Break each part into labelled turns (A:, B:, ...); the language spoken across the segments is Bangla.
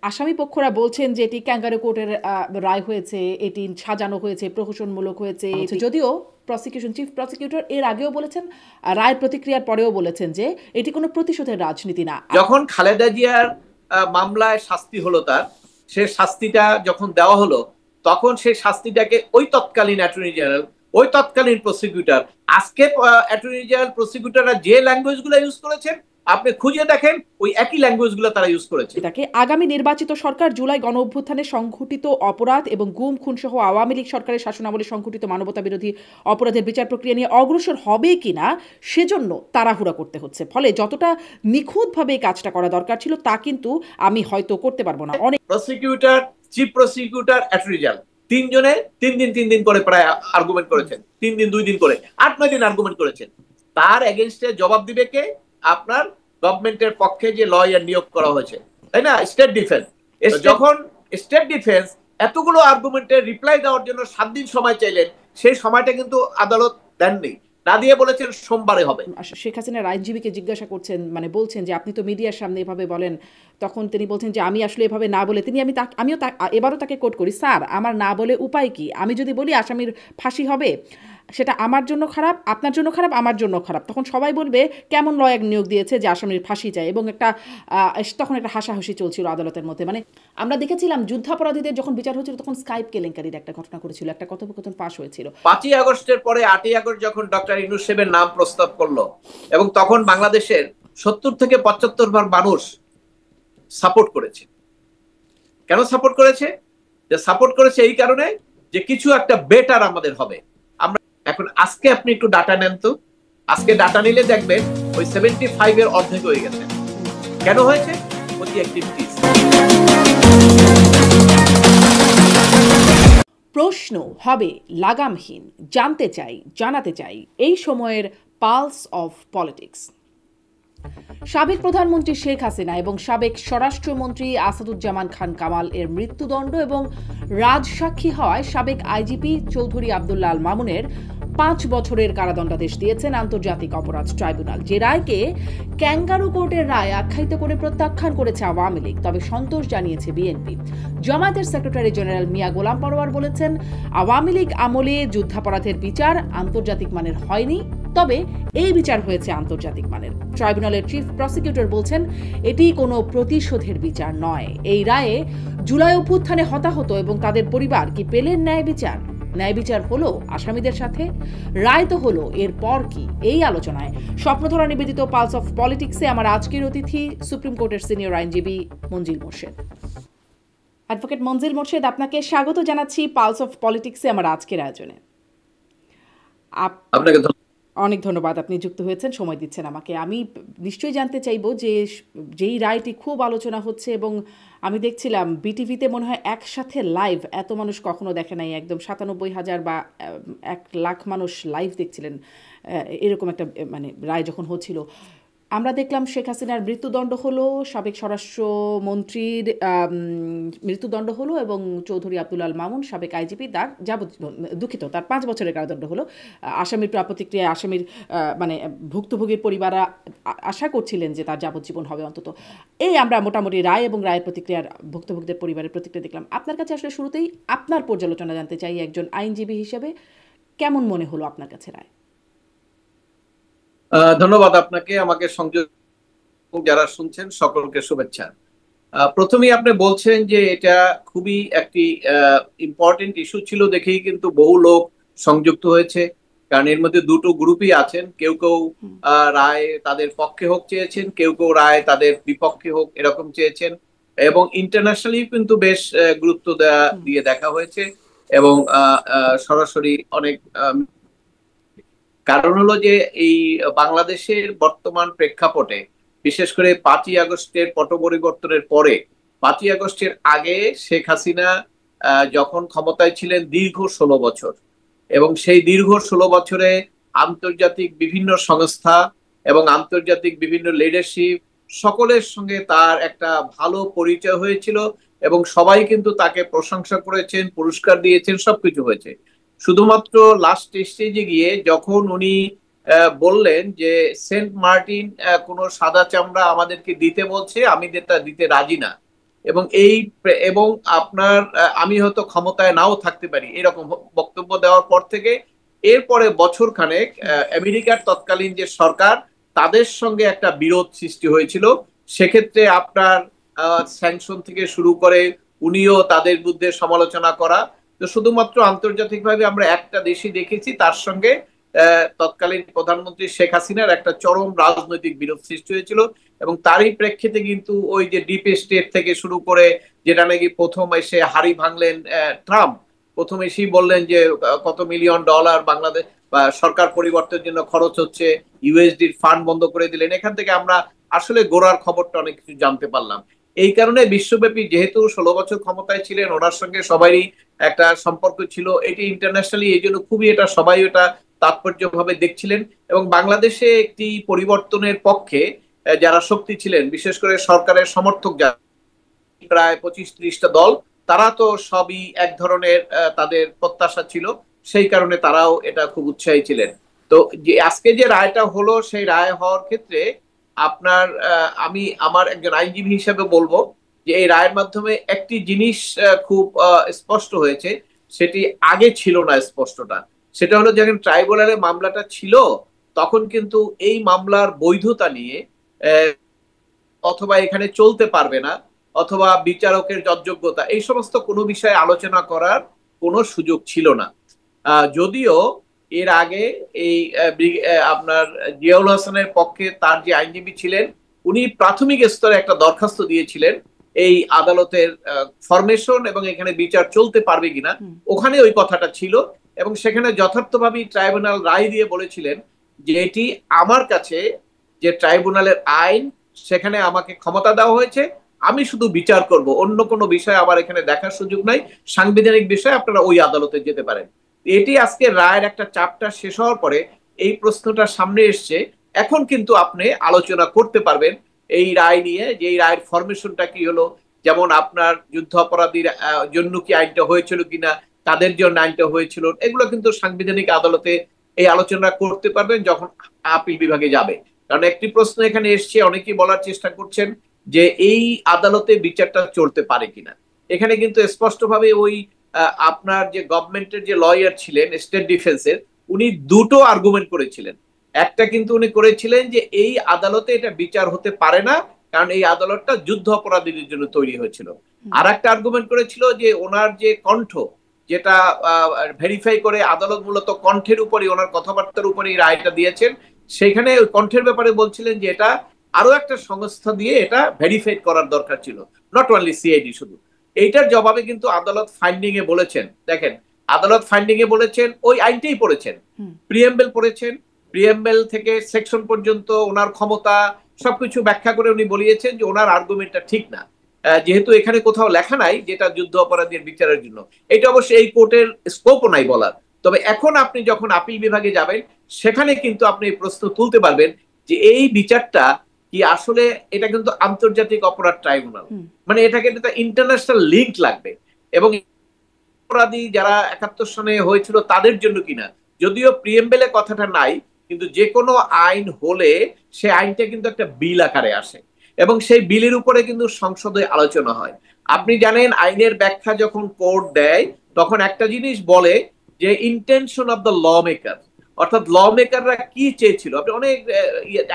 A: আসামি পক্ষরা বলছেন যে এটি ক্যাঙ্গারু কোর্টের রায় হয়েছে, এটি সাজানো হয়েছে, প্রহসনমূলক হয়েছে। যদিও চিফ প্রসিকিউটর এর আগেও বলেছেন, রায়ের প্রতিক্রিয়ার পরেও বলেছেন যে এটি কোনো প্রতিশোধের রাজনীতি না।
B: যখন খালেদা জিয়ার মামলায় শাস্তি হলো, তার সে শাস্তিটা যখন দেওয়া হলো, তখন সেই শাস্তিটাকে ওই তৎকালীন অ্যাটর্নি জেনারেল, ওই তৎকালীন প্রসিকিউটর, আজকে অ্যাটর্নি জেনারেল প্রসিকিউটররা যে ল্যাঙ্গুয়েজ গুলো ইউজ করেছেন, আপনি খুঁজে দেখেন ওই একই ল্যাঙ্গুয়েজ গুলো তারা ইউজ করেছে।
A: তাকে আগামী নির্বাচিত সরকার জুলাই গণ অভ্যুত্থানে সংঘটিত অপরাধ এবং গুম খুন সহ আওয়ামী লীগ সরকারের শাসনামলে সংঘটিত মানবতা বিরোধী অপরাধের বিচার প্রক্রিয়া নিয়ে অগ্রসর হবে কিনা সেজন্য তাড়াহুড়া করতে হচ্ছে। ফলে যতটা নিখুঁতভাবে এই কাজটা করা দরকার ছিল তা কিন্তু আমি হয়তো করতে পারবো না। অনেক
B: prosecutor, chief prosecutor, attorney general তিনজনে 3 দিন করে প্রায় আর্গুমেন্ট করেছেন, 3 দিন 2 দিন করে 8-9 দিন আর্গুমেন্ট করেছেন। তার এগেইনস্টে জবাব দিবে কে? আপনার গভর্নমেন্টের পক্ষে যে লয়ার নিয়োগ করা হয়েছে, তাই না, স্টেট ডিফেন্স। যখন স্টেট ডিফেন্স এতগুলো আর্গুমেন্টের রিপ্লাই দেওয়ার জন্য 7 দিন সময় চাইলেন, সেই সময়টা কিন্তু আদালত দেননি, না দিয়ে বলেছেন সোমবারে হবে।
A: শেখ হাসিনার আইনজীবীকে জিজ্ঞাসা করছেন, মানে বলছেন যে আপনি তো মিডিয়ার সামনে এভাবে বলেন, তখন তিনি বলছেন যে আমি আসলে এভাবে না বলে আমিও এবারও তাকে কোট করি, স্যার আমার না বলে উপায় কি? আমি যদি বলি আসামির ফাঁসি হবে, সেটা আমার জন্য খারাপ, আপনার জন্য খারাপ, আমার জন্য খারাপ। তখন সবাই বলবে কেমন লয়ার নিয়োগ দিয়েছে যে আসামির ফাঁসি চায়, এবং তখন একটা হাসাহাসি চলছিল আদালতের মধ্যে। মানে আমরা দেখেছিলাম যুদ্ধাপরাধীদের যখন বিচার হচ্ছিল তখন স্কাইপ কেলেঙ্কারির একটা ঘটনা করেছিল, একটা কথোপকথন পাশ হয়েছিল।
B: 5ই আগস্টের পরে 8ই আগস্ট যখন ডক্টর ইউনূস সাহেবের নাম প্রস্তাব করলো, এবং তখন বাংলাদেশের 70 থেকে 75 মানুষ সাপোর্ট করেছে। কেন সাপোর্ট করেছে? যে সাপোর্ট করেছে এই কারণে যে কিছু একটা বেটার আমাদের হবে। আমরা এখন আজকে আপনি একটু ডাটা নেন তো, আজকে ডাটা নিলে দেখবেন ওই 75 এর অর্ধেক হয়ে গেছে। কেন হয়েছে? প্রতি অ্যাক্টিভিটিস।
A: প্রশ্ন হবে লাগামহীন, জানতে চাই, জানাতে চাই এই সময়ের পালস অফ পলিটিক্স। সাবেক প্রধানমন্ত্রী শেখ হাসিনা এবং সাবেক স্বরাষ্ট্রমন্ত্রী আসাদুজ্জামান খান কামাল এর মৃত্যুদণ্ড এবং রাজসাক্ষী হওয়ায় সাবেক আইজিপি চৌধুরী আব্দুল্লাহ আল মামুনের 5 বছরের কারাদণ্ডাদেশ দিয়েছেন আন্তর্জাতিক অপরাধ ট্রাইব্যুনাল, যে রায়কে ক্যাঙ্গারু কোর্টের রায় আখ্যায়িত করে প্রত্যাখ্যান করেছে আওয়ামী লীগ, তবে সন্তোষ জানিয়েছে বিএনপি। জামায়াতের সেক্রেটারি জেনারেল মিয়া গোলাম পরোয়ার বলেছেন, আওয়ামী লীগ আমলে যুদ্ধাপরাধের বিচার আন্তর্জাতিক মানের হয়নি, তবে এই বিচার হয়েছে আন্তর্জাতিক মানের। ট্রাইব্যুনালের চিফ প্রসিকিউটর বলছেন, এটি কোনো প্রতিশোধের বিচার নয়। এই রায়ে জুলাই অভ্যুত্থানে হতাহত এবং তাদের পরিবার কি পেলেন ন্যায় বিচার? ন্যায় বিচার হলো আসামিদের সাথে, রায় তো হলো, এরপর কি? এই আলোচনায় স্বপ্নধরা নিবেদিত পালস অফ পলিটিক্সে আমার আজকের অতিথি সুপ্রিম কোর্টের সিনিয়র আইনজীবী মঞ্জিল মোর্শেদ। অ্যাডভোকেট মঞ্জিল মোর্শেদ, আপনাকে স্বাগত জানাচ্ছি পালস অফ পলিটিক্সে আমার আজকের আয়োজনে।
B: আপনাকে
A: অনেক ধন্যবাদ, আপনি যুক্ত হয়েছেন, সময় দিচ্ছেন আমাকে। আমি নিশ্চয়ই জানতে চাইব যে যেই রায়টি খুব আলোচনা হচ্ছে, এবং আমি দেখছিলাম বিটিভিতে মনে হয় একসাথে লাইভ এত মানুষ কখনো দেখে নাই, একদম 97,000 বা 1 লাখ মানুষ লাইভ দেখছিলেন এরকম একটা মানে রায় যখন হচ্ছিল। আমরা দেখলাম শেখ হাসিনার মৃত্যুদণ্ড হলো, সাবেক স্বরাষ্ট্রমন্ত্রীর মৃত্যুদণ্ড হলো, এবং চৌধুরী আব্দুল আল মামুন সাবেক আইজিপি তার তার 5 বছরের কারাদণ্ড হলো। আসামির প্রতিক্রিয়া, আসামির মানে ভুক্তভোগীর পরিবাররা আশা করছিলেন যে তার যাবজ্জীবন হবে অন্তত। এই আমরা মোটামুটি রায় এবং রায়ের প্রতিক্রিয়ার, ভুক্তভোগীদের পরিবারের প্রতিক্রিয়া দেখলাম। আপনার কাছে আসলে শুরুতেই আপনার পর্যালোচনা জানতে চাই একজন আইনজীবী হিসেবে, কেমন মনে হলো আপনার কাছে রায়?
B: ধন্যবাদ আপনাকে, আমাকে সংযোগ, যারা শুনছেন সকলকে শুভেচ্ছা। প্রথমেই আপনি বলছেন যে এটা খুবই একটি ইম্পর্টেন্ট ইস্যু ছিল দেখেই কিন্তু বহু লোক সংযুক্ত হয়েছে, কারণ এর মধ্যে দুটো গ্রুপই আছেন। কেউ কেউ রায় তাদের পক্ষে হোক চেয়েছেন, কেউ কেউ রায় তাদের বিপক্ষে হোক এরকম চেয়েছেন, এবং ইন্টারন্যাশনালি কিন্তু বেশ গুরুত্ব দিয়ে দেখা হয়েছে, এবং সরাসরি অনেক কারণ হলো যে এই বাংলাদেশের বর্তমান প্রেক্ষাপটে, বিশেষ করে 5ই আগস্টের পট পরিবর্তনের পরে, 5ই আগস্টের আগে শেখ হাসিনা যখন ক্ষমতায় ছিলেন দীর্ঘ 16 বছর, এবং সেই দীর্ঘ 16 বছরে আন্তর্জাতিক বিভিন্ন সংস্থা এবং আন্তর্জাতিক বিভিন্ন লিডারশিপ সকলের সঙ্গে তার একটা ভালো পরিচয় হয়েছিল, এবং সবাই কিন্তু তাকে প্রশংসা করেছেন, পুরস্কার দিয়েছেন, সবকিছু হয়েছে। শুধুমাত্র লাস্ট স্টেজে গিয়ে যখন উনি বললেন যে সেন্ট মার্টিন কোনো সাদা চামড়া আমাদেরকে দিতে বলছে, আমি তা দিতে রাজি না, এবং আপনার আমি হয়তো ক্ষমতায় নাও থাকতে পারি, এরকম বক্তব্য দেওয়ার পর থেকে এরপরে বছর খানেক আমেরিকার তৎকালীন যে সরকার, তাদের সঙ্গে একটা বিরোধ সৃষ্টি হয়েছিল। সেক্ষেত্রে আপনার স্যাংশন থেকে শুরু করে উনিও তাদের বিরুদ্ধে সমালোচনা করা। তো শুধুমাত্র আন্তর্জাতিকভাবে আমরা একটা দেশই দেখেছি, তার সঙ্গে তৎকালীন প্রধানমন্ত্রী শেখ হাসিনার একটা চরম রাজনৈতিক বিরোধ সৃষ্টি হয়েছিল। এবং তারই প্রেক্ষিতে কিন্তু ওই যে ডিপ স্টেট থেকে শুরু করে, যেটা নাকি প্রথম এসে হাড়ি ভাঙলেন ট্রাম্প, প্রথম এসেই বললেন যে কত মিলিয়ন ডলার বাংলাদেশ বা সরকার পরিবর্তনের জন্য খরচ হচ্ছে, ইউএসডির ফান্ড বন্ধ করে দিলেন। এখান থেকে আমরা আসলে গোড়ার খবরটা অনেক কিছু জানতে পারলাম। এই কারণে বিশ্বব্যাপী, যেহেতু 16 বছর ক্ষমতায় ছিলেন, ওনার সঙ্গে সবারই একটা সম্পর্ক ছিল, এটি ইন্টারন্যাশনালি এই জন্য খুবই এটা সবাই এটা তাৎপর্যভাবে দেখছিলেন। এবং বাংলাদেশে একটি পরিবর্তনের পক্ষে যারা শক্তি ছিলেন, বিশেষ করে সরকারের সমর্থক যারা প্রায় 25-30টা দল, তারা তো সবই এক ধরনের তাদের প্রত্যাশা ছিল, সেই কারণে তারাও এটা খুব উৎসাহী ছিলেন। তো যে আজকে যে রায়টা হলো, সেই রায় হওয়ার ক্ষেত্রে আপনার আমি আমার একজন আইনজীবী হিসেবে বলবো যে এই রায়ের মাধ্যমে একটি জিনিস খুব স্পষ্ট হয়েছে, সেটি আগে ছিল না স্পষ্টটা। সেটা হলো, যখন ট্রাইব্যুনালে মামলাটা ছিল, তখন কিন্তু এই মামলার বৈধতা নিয়ে অথবা এখানে চলতে পারবে না, অথবা বিচারকের যজ্ঞতা, এই সমস্ত কোনো বিষয়ে আলোচনা করার কোনো সুযোগ ছিল না। যদিও এর আগে এই আপনার জিয়াউল হাসানের পক্ষে তার যে আইনজীবী ছিলেন, উনি প্রাথমিক স্তরে একটা দরখাস্ত দিয়েছিলেন এই আদালতের ফরমেশন এবং এখানে বিচার চলতে পারবে কিনা, ওখানে ওই কথাটা ছিল। এবং সেখানে যথার্থভাবে ট্রাইব্যুনাল রায় দিয়ে বলেছিলেন যে এটি আমার কাছে যে ট্রাইব্যুনালের আইন, সেখানে আমাকে ক্ষমতা দেওয়া হয়েছে, আমি শুধু বিচার করব, অন্য কোনো বিষয় আমার এখানে দেখার সুযোগ নাই, সাংবিধানিক বিষয়ে আপনারা ওই আদালতে যেতে পারেন। এটি আজকে রায়ের একটা চ্যাপ্টার শেষ হওয়ার পরে এই প্রশ্নটা সামনে এসছে। এখন কিন্তু আপনি আলোচনা করতে পারবেন এই রায় নিয়ে, যে এই রায়ের ফরমেশনটা কি হলো, যেমন আপনার যুদ্ধ অপরাধীর জন্য কি আইনটা হয়েছিল কিনা, তাদের জন্য আইনটা হয়েছিল, এগুলো কিন্তু সাংবিধানিক আদালতে এই আলোচনা করতে পারবেন যখন আপিল বিভাগে যাবে। কারণ একটি প্রশ্ন এখানে এসছে, অনেকেই বলার চেষ্টা করছেন যে এই আদালতে বিচারটা চলতে পারে কিনা। এখানে কিন্তু স্পষ্টভাবে ওই আপনার যে গভর্নমেন্টের যে লয়ার ছিলেন স্টেট ডিফেন্সের, উনি দুটো আর্গুমেন্ট করেছিলেন। একটা কিন্তু উনি করেছিলেন যে এই আদালতে এটা বিচার হতে পারে না, কারণ এই আদালতটা যুদ্ধ অপরাধীদের জন্য তৈরি হয়েছিল। আর একটা আর্গুমেন্ট করেছিল যে ওনার যে কণ্ঠ, যেটা ভেরিফাই করে আদালত মূলত কণ্ঠের উপরই, ওনার কথাবার্তার উপরই রায়টা দিয়েছেন। সেখানে ওই কণ্ঠের ব্যাপারে বলছিলেন যে এটা আরো একটা সংস্থা দিয়ে এটা ভেরিফাইড করার দরকার ছিল, নট অনলি সিআইডি শুধু। এইটার জবাবে কিন্তু আদালত ফাইন্ডিং এ বলেছেন, দেখেন আদালত ফাইন্ডিং এ বলেছেন, ওই আইনটাই পড়েছেন, প্রিএমবেল পড়েছেন, প্রিএমবেল থেকে সেকশন পর্যন্ত ওনার ক্ষমতা সবকিছু ব্যাখ্যা করে উনি বলিয়েছেন যে ওনার আর্গুমেন্টটা ঠিক না, যেহেতু এখানে কোথাও লেখা নাই যেটা যুদ্ধ অপরাধীর বিচারের জন্য। এটা অবশ্যই এই কোর্টের স্কোপও নাই বলার। তবে এখন আপনি যখন আপিল বিভাগে যাবেন, সেখানে কিন্তু আপনি এই প্রশ্ন তুলতে পারবেন যে এই বিচারটা কি আসলে, এটা কিন্তু আন্তর্জাতিক অপরাধ ট্রাইব্যুনাল, মানে এটাকে একটা ইন্টারন্যাশনাল লিঙ্ক লাগবে, এবং অপরাধী যারা 71 সনে হয়েছিল তাদের জন্য কিনা। যদিও প্রিএমবেলে কথাটা নাই, কিন্তু যে কোনো আইন হলে সে আইনটা কিন্তু একটা বিল আকারে আসে, এবং সেই বিলের উপরে কিন্তু সংসদে আলোচনা হয়। আপনি জানেন আইনের ব্যাখ্যা যখন কোর্ট দেয়, তখন একটা জিনিস বলে যে intention of the law maker, অর্থাৎ ল মেকাররা কি চেয়েছিল। আপনি অনেক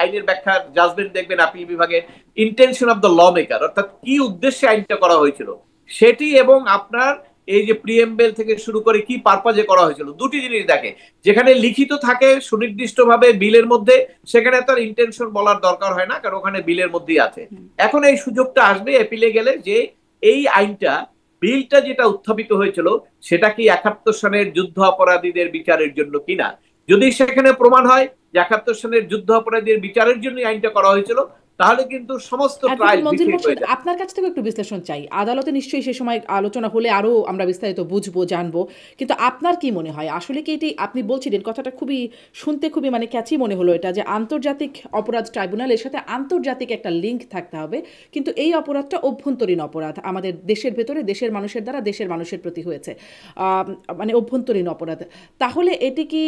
B: আইনের ব্যাখ্যা জাজমেন্ট দেখবেন আপিল বিভাগে, intention of the law maker, অর্থাৎ কি উদ্দেশ্যে আইনটা করা হয়েছিল সেটি, এবং আপনার এই যে প্রিএমবেল থেকে শুরু করে কি পারপাজে করা হয়েছিল, দুটি জিনিস দেখে। যেখানে লিখিত থাকে সুনির্দিষ্টভাবে বিলের মধ্যে, সেখানে তার ইন্টেনশন বলার দরকার হয় না, কারণ ওখানে বিলের মধ্যেই আছে। এখন এই সুযোগটা আসবে এপিলে গেলে, যে এই আইনটা, বিলটা যেটা উত্থাপিত হয়েছিল, সেটা কি 71 সনের যুদ্ধ অপরাধীদের বিচারের জন্য কিনা। যদি সেখানে প্রমাণ হয় যে 71 সনের যুদ্ধ অপরাধীদের বিচারের জন্য আইনটা করা হয়েছিল, তাহলে কিন্তু সমস্ত ট্রায়াল ডিফিট হয়ে যায়।
A: আপনার কাছ থেকে একটু বিশ্লেষণ চাই। আদালতে নিশ্চয়ই সে সময় আলোচনা হলে আরো আমরা বিস্তারিত বুঝবো, জানবো, কিন্তু আপনার কি মনে হয় আসলে কি এটি, আপনি বলছিলেন কথাটা খুবই শুনতে খুবই মানে ক্যাচি মনে হলো এটা, যে আন্তর্জাতিক অপরাধ ট্রাইব্যুনালের সাথে আন্তর্জাতিক একটা লিঙ্ক থাকতে হবে, কিন্তু এই অপরাধটা অভ্যন্তরীণ অপরাধ, আমাদের দেশের ভেতরে দেশের মানুষের দ্বারা দেশের মানুষের প্রতি হয়েছে, মানে অভ্যন্তরীণ অপরাধ। তাহলে এটি কি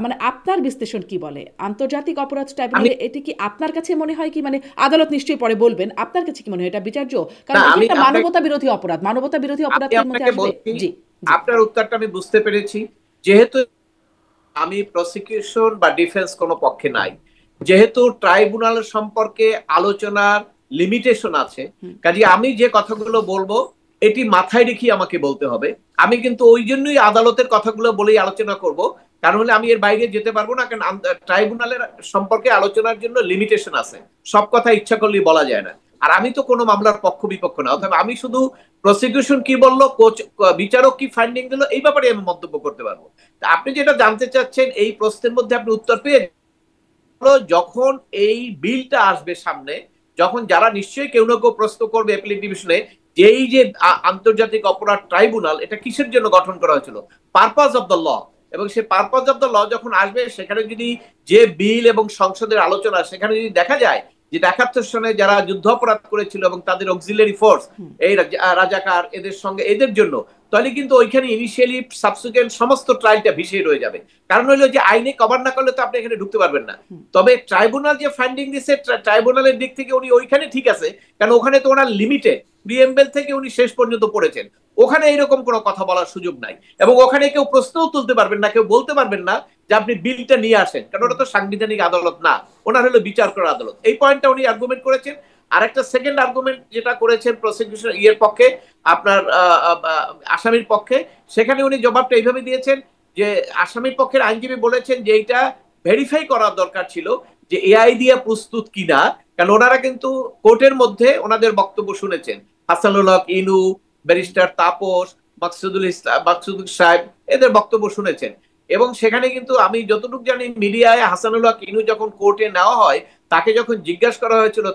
A: মানে আপনার বিশ্লেষণ কি বলে, আন্তর্জাতিক অপরাধ ট্রাইব্যুনালে এটি কি আপনার কাছে মনে হয় কি মানে মানে আদালত নিশ্চয়ই পরে বলবেন, আপনার কাছে কি মনে হয় এটা বিচার্য? কারণ
B: না,
A: এটা
B: আমি
A: একটা
B: আপনাকে
A: মানবতা বিরোধী অপরাধ, মানবতা বিরোধী
B: আমি
A: অপরাধের মধ্যে
B: আপনাকে
A: আসবে।
B: বলছি,
A: জি, জি।
B: আপনার উত্তরটা আমি বুঝতে পেরেছি। যেহেতু আমি প্রসিকিউশন বা ডিফেন্স কোনো পক্ষে নাই, যেহেতু ট্রাইব্যুনাল সম্পর্কে আলোচনার লিমিটেশন আছে, কাজে আমি যে কথাগুলো বলবো এটি মাথায় রেখে আমাকে বলতে হবে। আমি কিন্তু ওই জন্যই আদালতের কথাগুলো বলেই আলোচনা করব, কারণ হলে আমি এর বাইরে যেতে পারবো না, কারণ ট্রাইব্যুনালের সম্পর্কে আলোচনার জন্য লিমিটেশন আছে, সব কথা ইচ্ছা করলেই বলা যায় না। আর আমি তো কোনো মামলার পক্ষ বিপক্ষ না, অথবা আমি শুধু প্রসিকিউশন কি বললো, বিচারক কি ফাইন্ডিং দিল, এই ব্যাপারে আমি মন্তব্য করতে পারবো। আপনি যেটা জানতে চাচ্ছেন এই প্রশ্নের মধ্যে আপনি উত্তর পেয়ে, যখন এই বিলটা আসবে সামনে, যখন যারা নিশ্চয়ই কেউ না কেউ প্রশ্ন করবে অ্যাপিলেট ডিভিশনে, যে এই যে আন্তর্জাতিক অপরাধ ট্রাইব্যুনাল এটা কিসের জন্য গঠন করা হয়েছিল, পারপাস অফ দ্য ল, এবং সে পারপাস অফ দ্য ল যখন আসবে, সেখানে যদি যে বিল এবং সংসদের আলোচনা, সেখানে যদি দেখা যায় যে ৭১ সনে যারা যুদ্ধ অপরাধ করেছিল এবং তাদের অক্সিলারি ফোর্স, এই রাজাকার, এদের সঙ্গে এদের জন্য, তাহলে কিন্তু ওইখানে ইনিশিয়ালি সাবসিকুয়েন্ট সমস্ত ট্রায়ালটা ভিসিয়ে রয়ে যাবে। কারণ হলো যে আইনে কভার না করলে তো আপনি এখানে ঢুকতে পারবেন না। তবে ট্রাইব্যুনাল যে ফাইন্ডিং দিচ্ছে, ট্রাইব্যুনালের দিক থেকে উনি ওইখানে ঠিক আছে, কারণ ওখানে তো ওনার লিমিটেড প্রিএমবেল থেকে উনি শেষ পর্যন্ত পড়েছেন, ওখানে এরকম কোনো কথা বলার সুযোগ নাই, এবং ওখানে কেউ প্রশ্নও তুলতে পারবেন না, কেউ বলতে পারবেন না যে আপনি বিলটা নিয়ে আসেন, কারণ ওটা তো সাংবিধানিক আদালত না, ওনার হলো বিচার করার আদালত। এই পয়েন্টটা উনি আর্গুমেন্ট করেছেন। আরেকটা সেকেন্ড আর্গুমেন্ট যেটা করেছেন প্রসিকিউশন পক্ষে, আপনার আসামির পক্ষে, সেখানে উনি জবাবটা এইভাবে দিয়েছেন যে আসামির পক্ষের আইনজীবী বলেছেন যে এইটা ভেরিফাই করার দরকার ছিল যে এআই দিয়ে প্রস্তুত কিনা, কারণ ওনারা কিন্তু কোর্টের মধ্যে ওনাদের বক্তব্য শুনেছেন, হাসানুল হক ইনু, ব্যারিস্টার তাপস, মাকসুদুল সাহেব, এদের বক্তব্য শুনেছেন। এবং সেখানে কিন্তু আমি যতটুকু জানি মিডিয়ায় হাসানুল হক ইনু যখন কোর্টে নেওয়া হয়, তাকে যখন জিজ্ঞাসা করা হয়েছিল,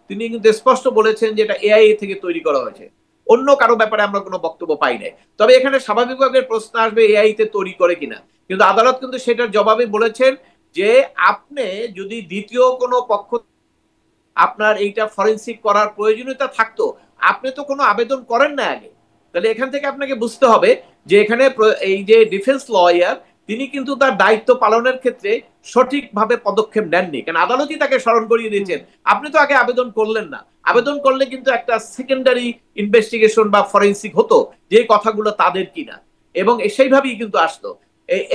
B: তিনি কিন্তু স্পষ্ট বলেছেন যে এটা এআই থেকে তৈরি করা হয়েছে, অন্য কারো ব্যাপারে আমরা কোনো বক্তব্য পাই নাই। তবে এখানে স্বাভাবিকভাবে প্রশ্ন আসবে এআই তে তৈরি করে কিনা, কিন্তু আদালত কিন্তু সেটার জবাবে বলেছেন যে আপনি যদি দ্বিতীয় কোনো পক্ষ, আপনার এইটা ফরেনসিক করার প্রয়োজনীয়তা থাকতো, আপনি তো কোনো আবেদন করেন না আগে, তাহলে এখান থেকে আপনাকে বুঝতে হবে যে এখানে এই যে ডিফেন্স লয়ার, তিনি কিন্তু তার দায়িত্ব পালনের ক্ষেত্রে সঠিকভাবে পদক্ষেপ নেননি, কারণ আদালতই তাকে স্মরণ করিয়ে দিয়েছেন আপনি তো আগে আবেদন করলেন না, আবেদন করলে কিন্তু একটা সেকেন্ডারি ইনভেস্টিগেশন বা ফরেনসিক হতো যে কথাগুলো তাদের কিনা, এবং সেইভাবেই কিন্তু আসতো।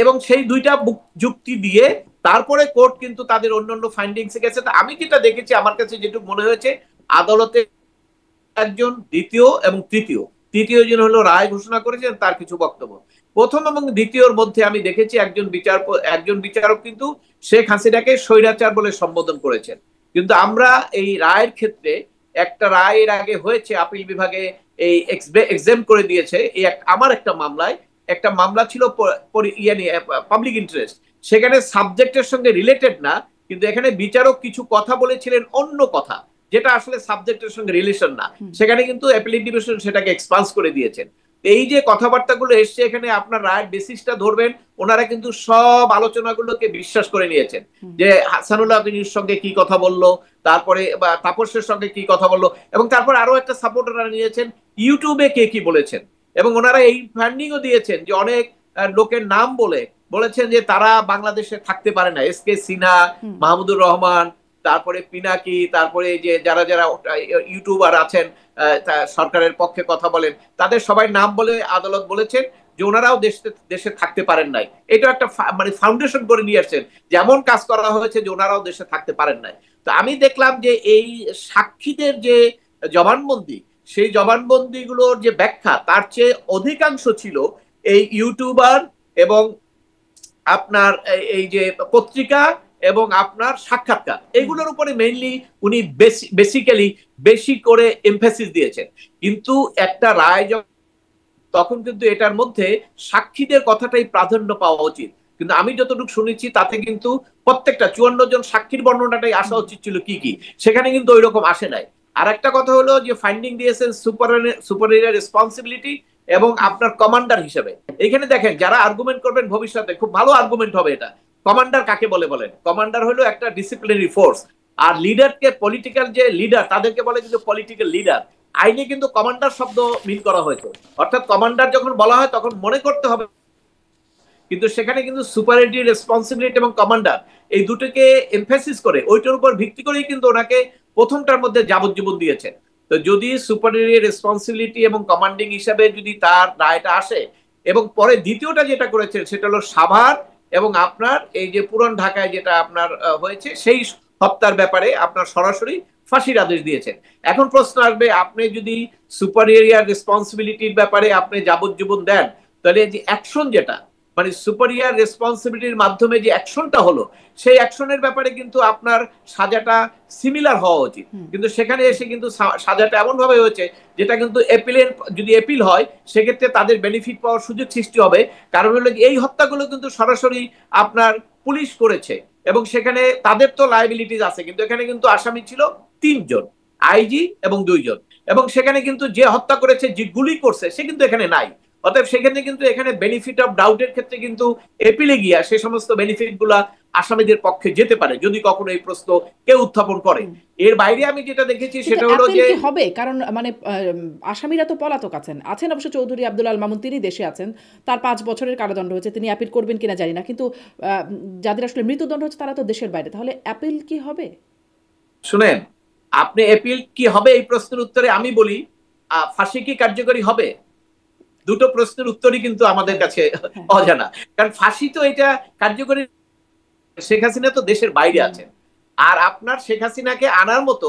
B: এবং সেই দুইটা যুক্তি দিয়ে তারপরে কোর্ট কিন্তু তাদের অন্যান্য ফাইন্ডিংসে গেছে। আমি যেটা দেখেছি, আমার কাছে যেটুকু মনে হয়েছে, আদালতে একজন দ্বিতীয় এবং তৃতীয় জন হলো রায় ঘোষণা করেছেন, তার কিছু বক্তব্য প্রথম এবং দ্বিতীয়র মধ্যে আমি দেখেছি একজন বিচারক কিন্তু শেখ হাসিনাকে স্বৈরাচার বলে সম্বোধন করেছেন। কিন্তু আমরা এই রায়ের ক্ষেত্রে, একটা রায় এর আগে হয়েছে আপিল বিভাগে, এই এক্সেম করে দিয়েছে, এই আমার একটা মামলা ছিল পাবলিক ইন্টারেস্ট, সেখানে সাবজেক্টের সঙ্গে রিলেটেড না, কিন্তু এখানে বিচারক কিছু কথা বলেছিলেন অন্য কথা, যেটা আসলে সাবজেক্টের সঙ্গে রিলেশন না, সেখানে কিন্তু অ্যাপিলেট ডিভিশন সেটাকে এক্সপান্স করে দিয়েছেন। এই যে কথাবার্তাগুলো এসছে, এখানে আপনার রায়ের বেসিসটা ধরবেন, ওনারা কিন্তু সব আলোচনাগুলোকে বিশ্বাস করে নিয়েছেন, যে হাসানুল্লাহ ইনুর সঙ্গে কি কথা বললো, তারপরে তাপসের সঙ্গে কি কথা বললো, এবং তারপর আরো একটা সাপোর্ট ওনারা নিয়েছেন ইউটিউবে কে কি বলেছেন, এবং ওনারা এই ফান্ডিংও দিয়েছেন যে অনেক লোকের নাম বলেছেন যে তারা বাংলাদেশে থাকতে পারে না, এস কে সিনহা, মাহমুদুর রহমান, তারপরে পিনাকি, তারপরে যে যারা যারা ইউটিউবার আছেন সরকারের পক্ষে কথা বলেন, তাদের সবাই নাম বলে আদালত বলেছেন যে ওনারাও দেশে থাকতে পারেন নাই। এটা একটা মানে ফাউন্ডেশন করে নিয়ে আসছেন, যেমন কাজ করা হয়েছে যে ওনারাও দেশে থাকতে পারেন নাই। তো আমি দেখলাম যে এই সাক্ষীদের যে জবানবন্দি, সেই জবানবন্দিগুলোর যে ব্যাখ্যা, তার চেয়ে অধিকাংশ ছিল এই ইউটিউবার এবং আপনার এই যে পত্রিকা এবং আপনার সাক্ষাৎকার, এগুলোর উপরে মেইনলি উনি বেসিক্যালি বেশি করে এমফাসিস দিয়েছেন। কিন্তু একটা রায় তখন কিন্তু এটার মধ্যে সাক্ষীদের কথাটাই প্রাধান্য পাওয়া উচিত, কিন্তু আমি যতটুকু শুনেছি তাতে কিন্তু প্রত্যেকটা 54 জন সাক্ষীর বর্ণনাটাই আসা উচিত ছিল কি কি, সেখানে কিন্তু ওই রকম আসে নাই। আর একটা কথা হলো যে ফাইন্ডিং দিয়েছেন সুপারিয়র রেসপন্সিবিলিটি এবং আপনার কমান্ডার হিসেবে। এখানে দেখেন, যারা আর্গুমেন্ট করবেন ভবিষ্যতে খুব ভালো আর্গুমেন্ট হবে এটা, কমান্ডার কাকে বলেন, কমান্ডার হলো একটা ডিসিপ্লিনারি ফোর্স, আর লিডারকে, পলিটিক্যাল যে লিডার তাদেরকে বলে কিন্তু পলিটিক্যাল লিডার। আইনে কিন্তু কমান্ডার শব্দ মিন করা হয়েছে, অর্থাৎ কমান্ডার যখন বলা হয় তখন মনে করতে হবে কিন্তু সেখানে কিন্তু সুপারিটি রেসপন্সিবিলিটি এবং কমান্ডার এই দুটোকে এমফাসিস করে ওইটার উপর ভিত্তি করেই কিন্তু ওনাকে প্রথমটার মধ্যে যাবজ্জীবন দিয়েছেন। তো যদি সুপারিটি রেসপন্সিবিলিটি এবং কমান্ডিং হিসাবে যদি তার রায়টা আসে, এবং পরে দ্বিতীয়টা যেটা করেছেন সেটা হলো সাভার এবং আপনার এই যে পুরান ঢাকায় যেটা আপনার হয়েছে সেই হত্যার ব্যাপারে আপনার সরাসরি ফাঁসির আদেশ দিয়েছেন। এখন প্রশ্ন আসবে, আপনি যদি সুপারিয়র রেসপন্সিবিলিটির ব্যাপারে আপনি যাবজ্জীবন দেন, তাহলে যে অ্যাকশন যেটা মানে সুপারিয়র রেসপন্সিবিলিটির মাধ্যমে যে অ্যাকশনটা হলো সেই অ্যাকশনের ব্যাপারে কিন্তু আপনার সাজাটা সিমিলার হওয়া উচিত। কিন্তু সেখানে এসে কিন্তু সাজাটা এমন ভাবে হয়েছে যেটা কিন্তু যদি এপিল হয় সেক্ষেত্রে তাদের বেনিফিট পাওয়ার সুযোগ সৃষ্টি হবে। কারণ হলো এই হত্যাগুলো কিন্তু সরাসরি আপনার পুলিশ করেছে এবং সেখানে তাদের তো লায়াবিলিটিস আছে, কিন্তু এখানে কিন্তু আসামি ছিল 3 জন, আইজি এবং 2 জন, এবং সেখানে কিন্তু যে হত্যা করেছে যে গুলি করছে সে কিন্তু এখানে নাই। অতএব সেখানে কিন্তু এখানে বেনিফিট অফ ডাউটের ক্ষেত্রে কিন্তু এপিলে গিয়া সে সমস্ত বেনিফিট গুলা আসামিদের পক্ষে যেতে পারে যদি কখনো এই প্রশ্ন কেউ উত্থাপন করে। এর বাইরে আমি যেটা দেখেছি সেটা হলো যে
A: হবে, কারণ মানে আসামিরা তো পলাতক আছেন অবশ্য চৌধুরী আব্দুল আল মামুন তিনি দেশে আছেন, তার 5 বছরের কারাদণ্ড হয়েছে, তিনি অ্যাপিল করবেন কিনা জানি না, কিন্তু যাদের আসলে মৃত্যুদণ্ড হচ্ছে তারা তো দেশের বাইরে, তাহলে অ্যাপিল কি হবে?
B: শুনেন, আপনি অ্যাপিল কি হবে এই প্রশ্নের উত্তরে আমি বলি ফাঁসি কি কার্যকরী হবে? দুটো প্রশ্নের উত্তরই কিন্তু আমাদের কাছে অজানা। কারণ ফাঁসি তো এটা কার্যকরী, শেখ হাসিনা তো দেশের বাইরে আছেন, আর আপনার শেখ হাসিনাকে আনার মতো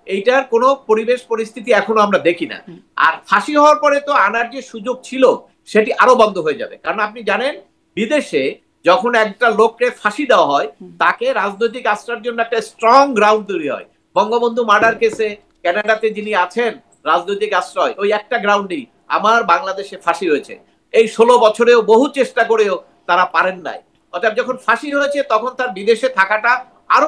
B: এইটার কোনো পরিবেশ পরিস্থিতি এখনো আমরা দেখি না। আর ফাঁসি হওয়ার পরে তো আনার যে সুযোগ ছিল সেটি আরো বন্ধ হয়ে যাবে। কারণ আপনি জানেন বিদেশে যখন একটা লোককে ফাঁসি দেওয়া হয় তাকে রাজনৈতিক আশ্রয়ের জন্য একটা স্ট্রং গ্রাউন্ড তৈরি হয়। বঙ্গবন্ধু মার্ডার কেসে কানাডাতে যিনি আছেন রাজনৈতিক আশ্রয়, ওই একটা গ্রাউন্ডেই আমার বাংলাদেশে ফাঁসি হয়েছে। এই 16 বছরেও বহু চেষ্টা করেও তারা পারেন নাই। অর্থাৎ যখন ফাঁসি হয়েছে তখন তার বিদেশে থাকাটা আরো,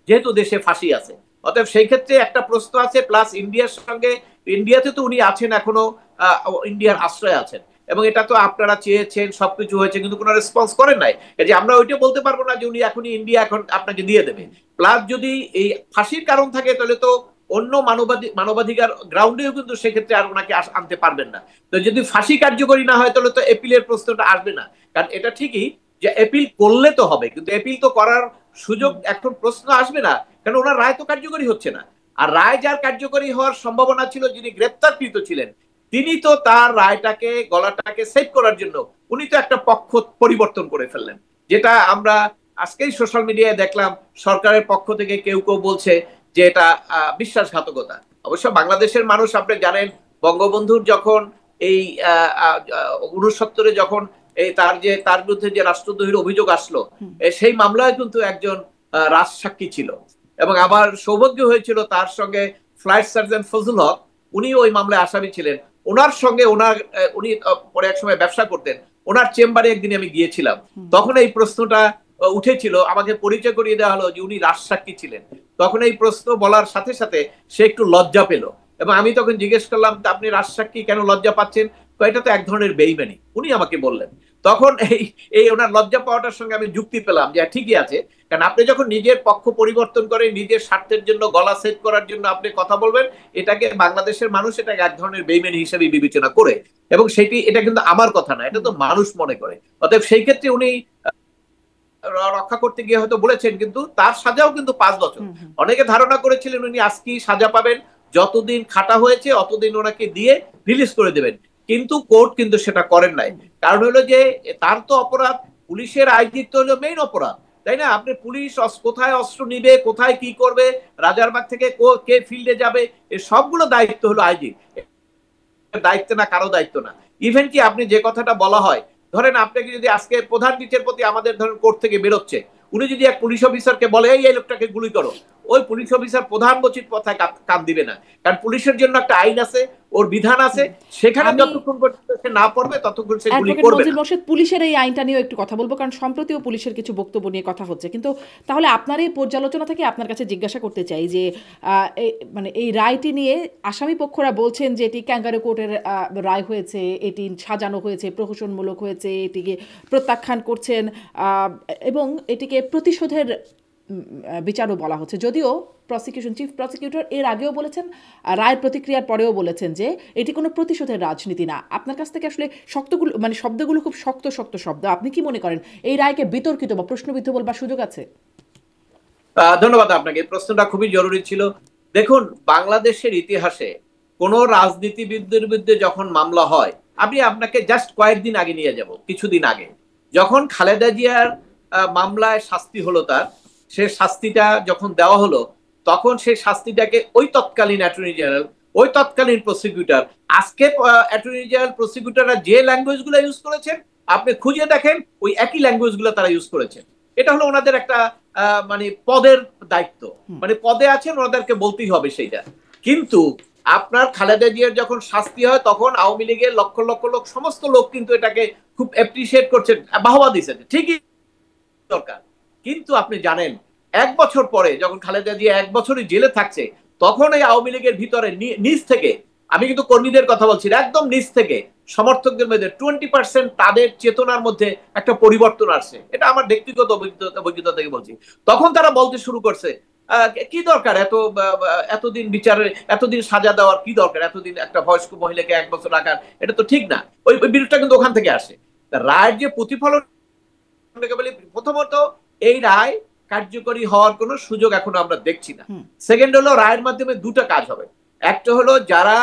B: যেহেতু দেশে ফাঁসি আছে, অতএব সেই ক্ষেত্রে একটা প্রশ্ন আছে। প্লাস ইন্ডিয়ার সঙ্গে, ইন্ডিয়াতে তো উনি আছেন এখনো, ইন্ডিয়ার আশ্রয় আছেন, এবং এটা তো আপনারা চেয়েছেন, সবকিছু হয়েছে, কিন্তু কোনো রেসপন্স করেন নাই। যে আমরা ওইটা বলতে পারবো না যে উনি এখনই ইন্ডিয়া এখন আপনাকে দিয়ে দেবে। প্লাস যদি এই ফাঁসির কারণ থাকে তাহলে তো অন্য মানবাধিকার গ্রাউন্ডেও কিন্তু সেক্ষেত্রে আর ওনাকে আনতে পারবেন না। তো যদি ফাঁসি কার্যকরী না হয় তাহলে তো এপিলের প্রশ্নটা আসবে না। কারণ এটা ঠিকই যে এপিল করলে তো হবে, কিন্তু এপিল তো করার সুযোগ এখন প্রশ্ন আসবে না, কারণ ওনার রায় তো কার্যকরী হচ্ছে না। আর রায় যার কার্যকরী হওয়ার সম্ভাবনা ছিল, যিনি গ্রেপ্তারকৃত ছিলেন, তিনি তো তার রায়টাকে, গলাটাকে সেভ করার জন্য উনি তো একটা পক্ষ পরিবর্তন করে ফেললেন, যেটা আমরা আজকেই সোশ্যাল মিডিয়ায় দেখলাম। সরকারের পক্ষ থেকে কেউ কেউ বলছে যে এটা বিশ্বাসঘাতকতা। অবশ্য বাংলাদেশের মানুষ আপনি জানেন, বঙ্গবন্ধুর যখন এই 69 যখন এই তার বিরুদ্ধে যে রাষ্ট্রদ্রোহীর অভিযোগ আসলো, সেই মামলায় কিন্তু একজন রাজসাক্ষী ছিল, এবং আমার সৌভাগ্য হয়েছিল তার সঙ্গে ফ্লাইট সার্জন ফজল হক, উনি ওই মামলায় আসামি ছিলেন। ওনার সঙ্গে উনি পরে এক সময় ব্যবসা করতেন, ওনার চেম্বারে একদিন আমি গিয়েছিলাম, তখন এই প্রশ্নটা উঠেছিল, আমাকে পরিচয় করিয়ে দেওয়া হলো যে উনি রাজসাক্ষী ছিলেন। তখন এই প্রশ্ন বলার সাথে সাথে সে একটু লজ্জা পেল, এবং আমি তখন জিজ্ঞেস করলাম আপনি রাজসাক্ষী কেন লজ্জা পাচ্ছেন? এটা তো এক ধরনের বেইমানি, উনি আমাকে বললেন। তখন এই ওনার লজ্জা পাওয়াটার সঙ্গে আমি যুক্তি পেলাম যে ঠিকই আছে, কারণ আপনি যখন নিজের পক্ষ পরিবর্তন করে নিজের স্বার্থের জন্য, গলা সেট করার জন্য আপনি কথা বলবেন, এটাকে বাংলাদেশের মানুষ এটাকে এক ধরনের বেইমানি হিসেবে বিবেচনা করে, এবং এটা কিন্তু আমার কথা না, এটা তো মানুষ মনে করে। অতএব সেই ক্ষেত্রে উনি রক্ষা করতে গিয়ে হয়তো বলেছেন, কিন্তু তার সাজাও কিন্তু 5 বছর। অনেকে ধারণা করেছিলেন উনি আজকেই সাজা পাবেন, যতদিন খাটা হয়েছে অতদিন ওনাকে দিয়ে রিলিজ করে দেবেন, কিন্তু কোর্ট কিন্তু সেটা করেন নাই। কারণ হলো যে তার তো অপরাধ, পুলিশের আইজির তো হলো মেইন অপরাধ, তাই না? আপনি পুলিশ কোথায় অস্ত্র নিবে, কোথায় কি করবে, রাজারবাগ থেকে কে ফিল্ডে যাবে, এই সবগুলো দায়িত্ব হলো আইজি, দায়িত্ব না, কারো দায়িত্ব না। ইভেন কি আপনি যে কথাটা বলা হয়, ধরেন আপনাকে যদি আজকে প্রধান বিচারপতি আমাদের ধরেন কোর্ট থেকে বেরোচ্ছে, উনি যদি এক পুলিশ অফিসারকে বলে এই লোকটাকে গুলি করো, ওই পুলিশ অফিসার প্রধান বচিত কথায় কান দিবে না, কারণ পুলিশের জন্য একটা আইন আছে, ওর বিধান আছে, সেখানে যতক্ষণ পর্যন্ত সে না পড়বে ততক্ষণ সে গুলি করবে না।
A: পুলিশের এই আইনটা নিয়েও একটু কথা বলবো, কারণ সম্প্রতিও পুলিশের কিছু বক্তব্য নিয়ে কথা হচ্ছে। কিন্তু তাহলে আপনার এই পর্যালোচনা থেকে আপনার কাছে জিজ্ঞাসা করতে চাই যে মানে এই রায়টি নিয়ে আসামি পক্ষরা বলছেন যে এটি ক্যাঙ্গারু কোর্টের রায় হয়েছে, এটি সাজানো হয়েছে, প্রহসনমূলক হয়েছে, এটিকে প্রত্যাখ্যান করছেন এবং এটিকে প্রতিশোধের বিচারও বলা হচ্ছে, যদিও চিফ প্রসিকিউটর এর আগেও বলেছেন, রায়ের প্রতিক্রিয়ার পরেও বলেছেন যে এটি কোনো প্রতিশোধের রাজনীতি না। আপনার কাছ থেকে আসলে শব্দগুলো খুব শক্ত শক্ত শব্দ। আপনি কি মনে করেন এই রায়কে বিতর্কিত বা প্রশ্নবিদ্ধ বলবার সুযোগ আছে?
B: ধন্যবাদ আপনাকে, এই প্রশ্নটা খুবই জরুরি ছিল। দেখুন, বাংলাদেশের ইতিহাসে কোন রাজনীতিবিদদের বিরুদ্ধে যখন মামলা হয়, আমি আপনাকে জাস্ট কয়েকদিন আগে নিয়ে যাব, কিছুদিন আগে যখন খালেদা জিয়ার মামলায় শাস্তি হলো, তার সে শাস্তিটা যখন দেওয়া হলো, তখন সেই শাস্তিটাকে ওই তৎকালীন অ্যাটর্নি জেনারেল, ওই তৎকালীন প্রসিকিউটর, আজকে অ্যাটর্নি জেনারেল প্রসিকিউটররা যে ল্যাঙ্গুয়েজ গুলো ইউজ করেছেন, আপনি খুঁজে দেখেন ওই একই ল্যাঙ্গুয়েজ গুলো তারা ইউজ করেছেন। এটা হলো ওনাদের একটা মানে পদের দায়িত্ব, মানে পদে আছেন, ওনাদেরকে বলতেই হবে সেইটা। কিন্তু আপনার খালেদা জিয়ার যখন শাস্তি হয়, তখন আওয়ামী লীগের লক্ষ লক্ষ লোক, সমস্ত লোক কিন্তু এটাকে খুব অ্যাপ্রিসিয়েট করছেন, বাহবা দিচ্ছেন, ঠিকই দরকার। কিন্তু আপনি জানেন, 1 বছর পরে যখন খালেদা জিয়া 1 বছরই জেলে থাকছে, তখন এই আওয়ামী লীগের ভিতরে নিচ থেকে, আমি কিন্তু কর্মীদের কথা বলছি, একদম নিচ থেকে সমর্থকদের মধ্যে 20% তাদের চেতনার মধ্যে একটা পরিবর্তন আসছে। এটা আমার ব্যক্তিগত অভিজ্ঞতা থেকে বলছি। তখন তারা বলতে শুরু করছে, কি দরকার এতদিন বিচারে, এতদিন সাজা দেওয়ার কি দরকার, এতদিন একটা বয়স্ক মহিলাকে 1 বছর রাখার, এটা তো ঠিক না। ওই বিরোধটা কিন্তু ওখান থেকে আসে। রায়ের যে প্রতিফলন, প্রথমত এই রায় কার্যকরী হওয়ার কোনো সুযোগ এখন আমরা দেখছি না। সেকেন্ড হলো, রায়ের মাধ্যমে দুটো কাজ হবে। একটা হলো, যারা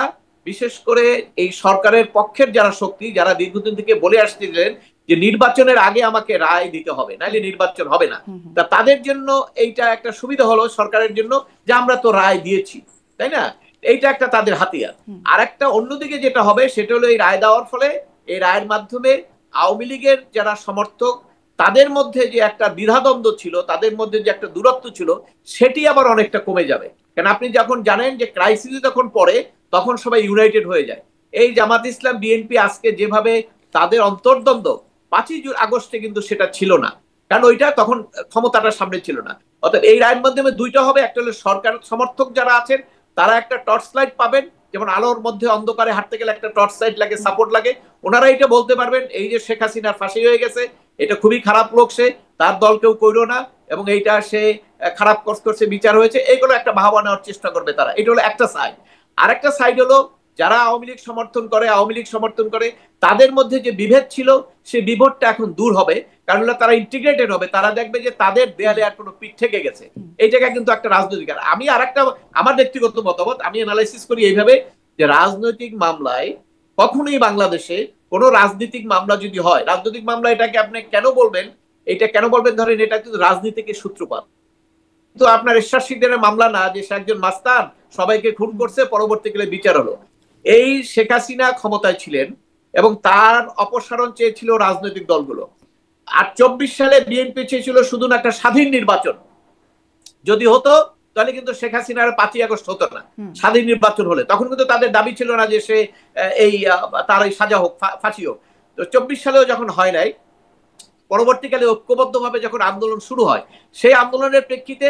B: বিশেষ করে এই সরকারের পক্ষের যারা শক্তি, যারা দীর্ঘদিন থেকে বলে আসছিলেন যে নির্বাচনের আগে আমাকে রায় দিতে হবে, নাইলে নির্বাচন হবে না, তা তাদের জন্য এইটা একটা সুবিধা হলো সরকারের জন্য, যে আমরা তো রায় দিয়েছি, তাই না? এইটা একটা তাদের হাতিয়ার। আর একটা অন্যদিকে যেটা হবে, সেটা হলো, এই রায় দেওয়ার ফলে, এই রায়ের মাধ্যমে আওয়ামী লীগের যারা সমর্থক, তাদের মধ্যে যে একটা দ্বিধাদ্বন্দ্ব ছিল, তাদের মধ্যে যে একটা দূরত্ব ছিল, সেটি আবার অনেকটা কমে যাবে। কারণ আপনি যখন জানেন যে ক্রাইসিসে যখন পড়ে, তখন সবাই ইউনাইটেড হয়ে যায়। এই জামাত ইসলাম, বিএনপি আজকে যেভাবে তাদের অন্তর্দ্বন্দ্ব, 5ই আগস্টে কিন্তু সেটা ছিল না, কারণ ওইটা তখন ক্ষমতাটার সামনে ছিল না। অর্থাৎ এই রায়ের মাধ্যমে দুইটা হবে, একটা হলো সরকার সমর্থক যারা আছেন তারা একটা টর্চ লাইট পাবেন, যেমন আলোর মধ্যে অন্ধকারে হাঁটতে গেলে একটা টর্চ লাইট লাগে, সাপোর্ট লাগে। ওনারা এটা বলতে পারবেন, এই যে শেখ হাসিনার ফাঁসি হয়ে গেছে, এটা খুবই খারাপ লোক, সে, তার দল কেউ কইরো না, এবং এইটা সে খারাপ করছে, বিচার হয়েছে, এইগুলো একটা বাহবা নেওয়ার চেষ্টা করবে তারা। এটা হলো একটা সাইড। আর একটা সাইড হলো, যারা আওয়ামী লীগ সমর্থন করে, তাদের মধ্যে যে বিভেদ ছিল, সেই বিভেদটা এখন দূর হবে, কারণ তারা ইন্টিগ্রেটেড হবে। তারা দেখবে যে তাদের দেয়ালে আর কোনো পিঠ থেকে গেছে। এই জায়গায় কিন্তু একটা রাজনৈতিক, আমি আর একটা আমার ব্যক্তিগত মতামত, আমি অ্যানালাইসিস করি এইভাবে, যে রাজনৈতিক মামলায় কখনোই বাংলাদেশে কোনো রাজনৈতিক মামলা যদি হয়, রাজনৈতিক মামলা এটাকে আপনি কেন বলবেন, এটা কেন বলবেন, ধরেন এটা কিন্তু রাজনীতিকে সূত্রপাত, তো আপনার এরশাদ শিকদারের মামলা না, যে সে একজন মাস্তান, সবাইকে খুন করছে, পরবর্তীকালে বিচার হলো। এই শেখ হাসিনা ক্ষমতায় ছিলেন এবং তার অপসারণ চেয়েছিল রাজনৈতিক দলগুলো। আর 24 সালে বিএনপি চেয়েছিল শুধু না একটা স্বাধীন নির্বাচন, যদি হতো তাহলে কিন্তু শেখ হাসিনার 5ই আগস্ট হতো না, স্বাধীন নির্বাচন হলে। তখন কিন্তু তাদের দাবি ছিল না যে সে এই তার এই সাজা হোক, ফাঁসি হোক। তো 24 সালেও যখন হয় নাই, পরবর্তীকালে ঐক্যবদ্ধভাবে যখন আন্দোলন শুরু হয়, সেই আন্দোলনের প্রেক্ষিতে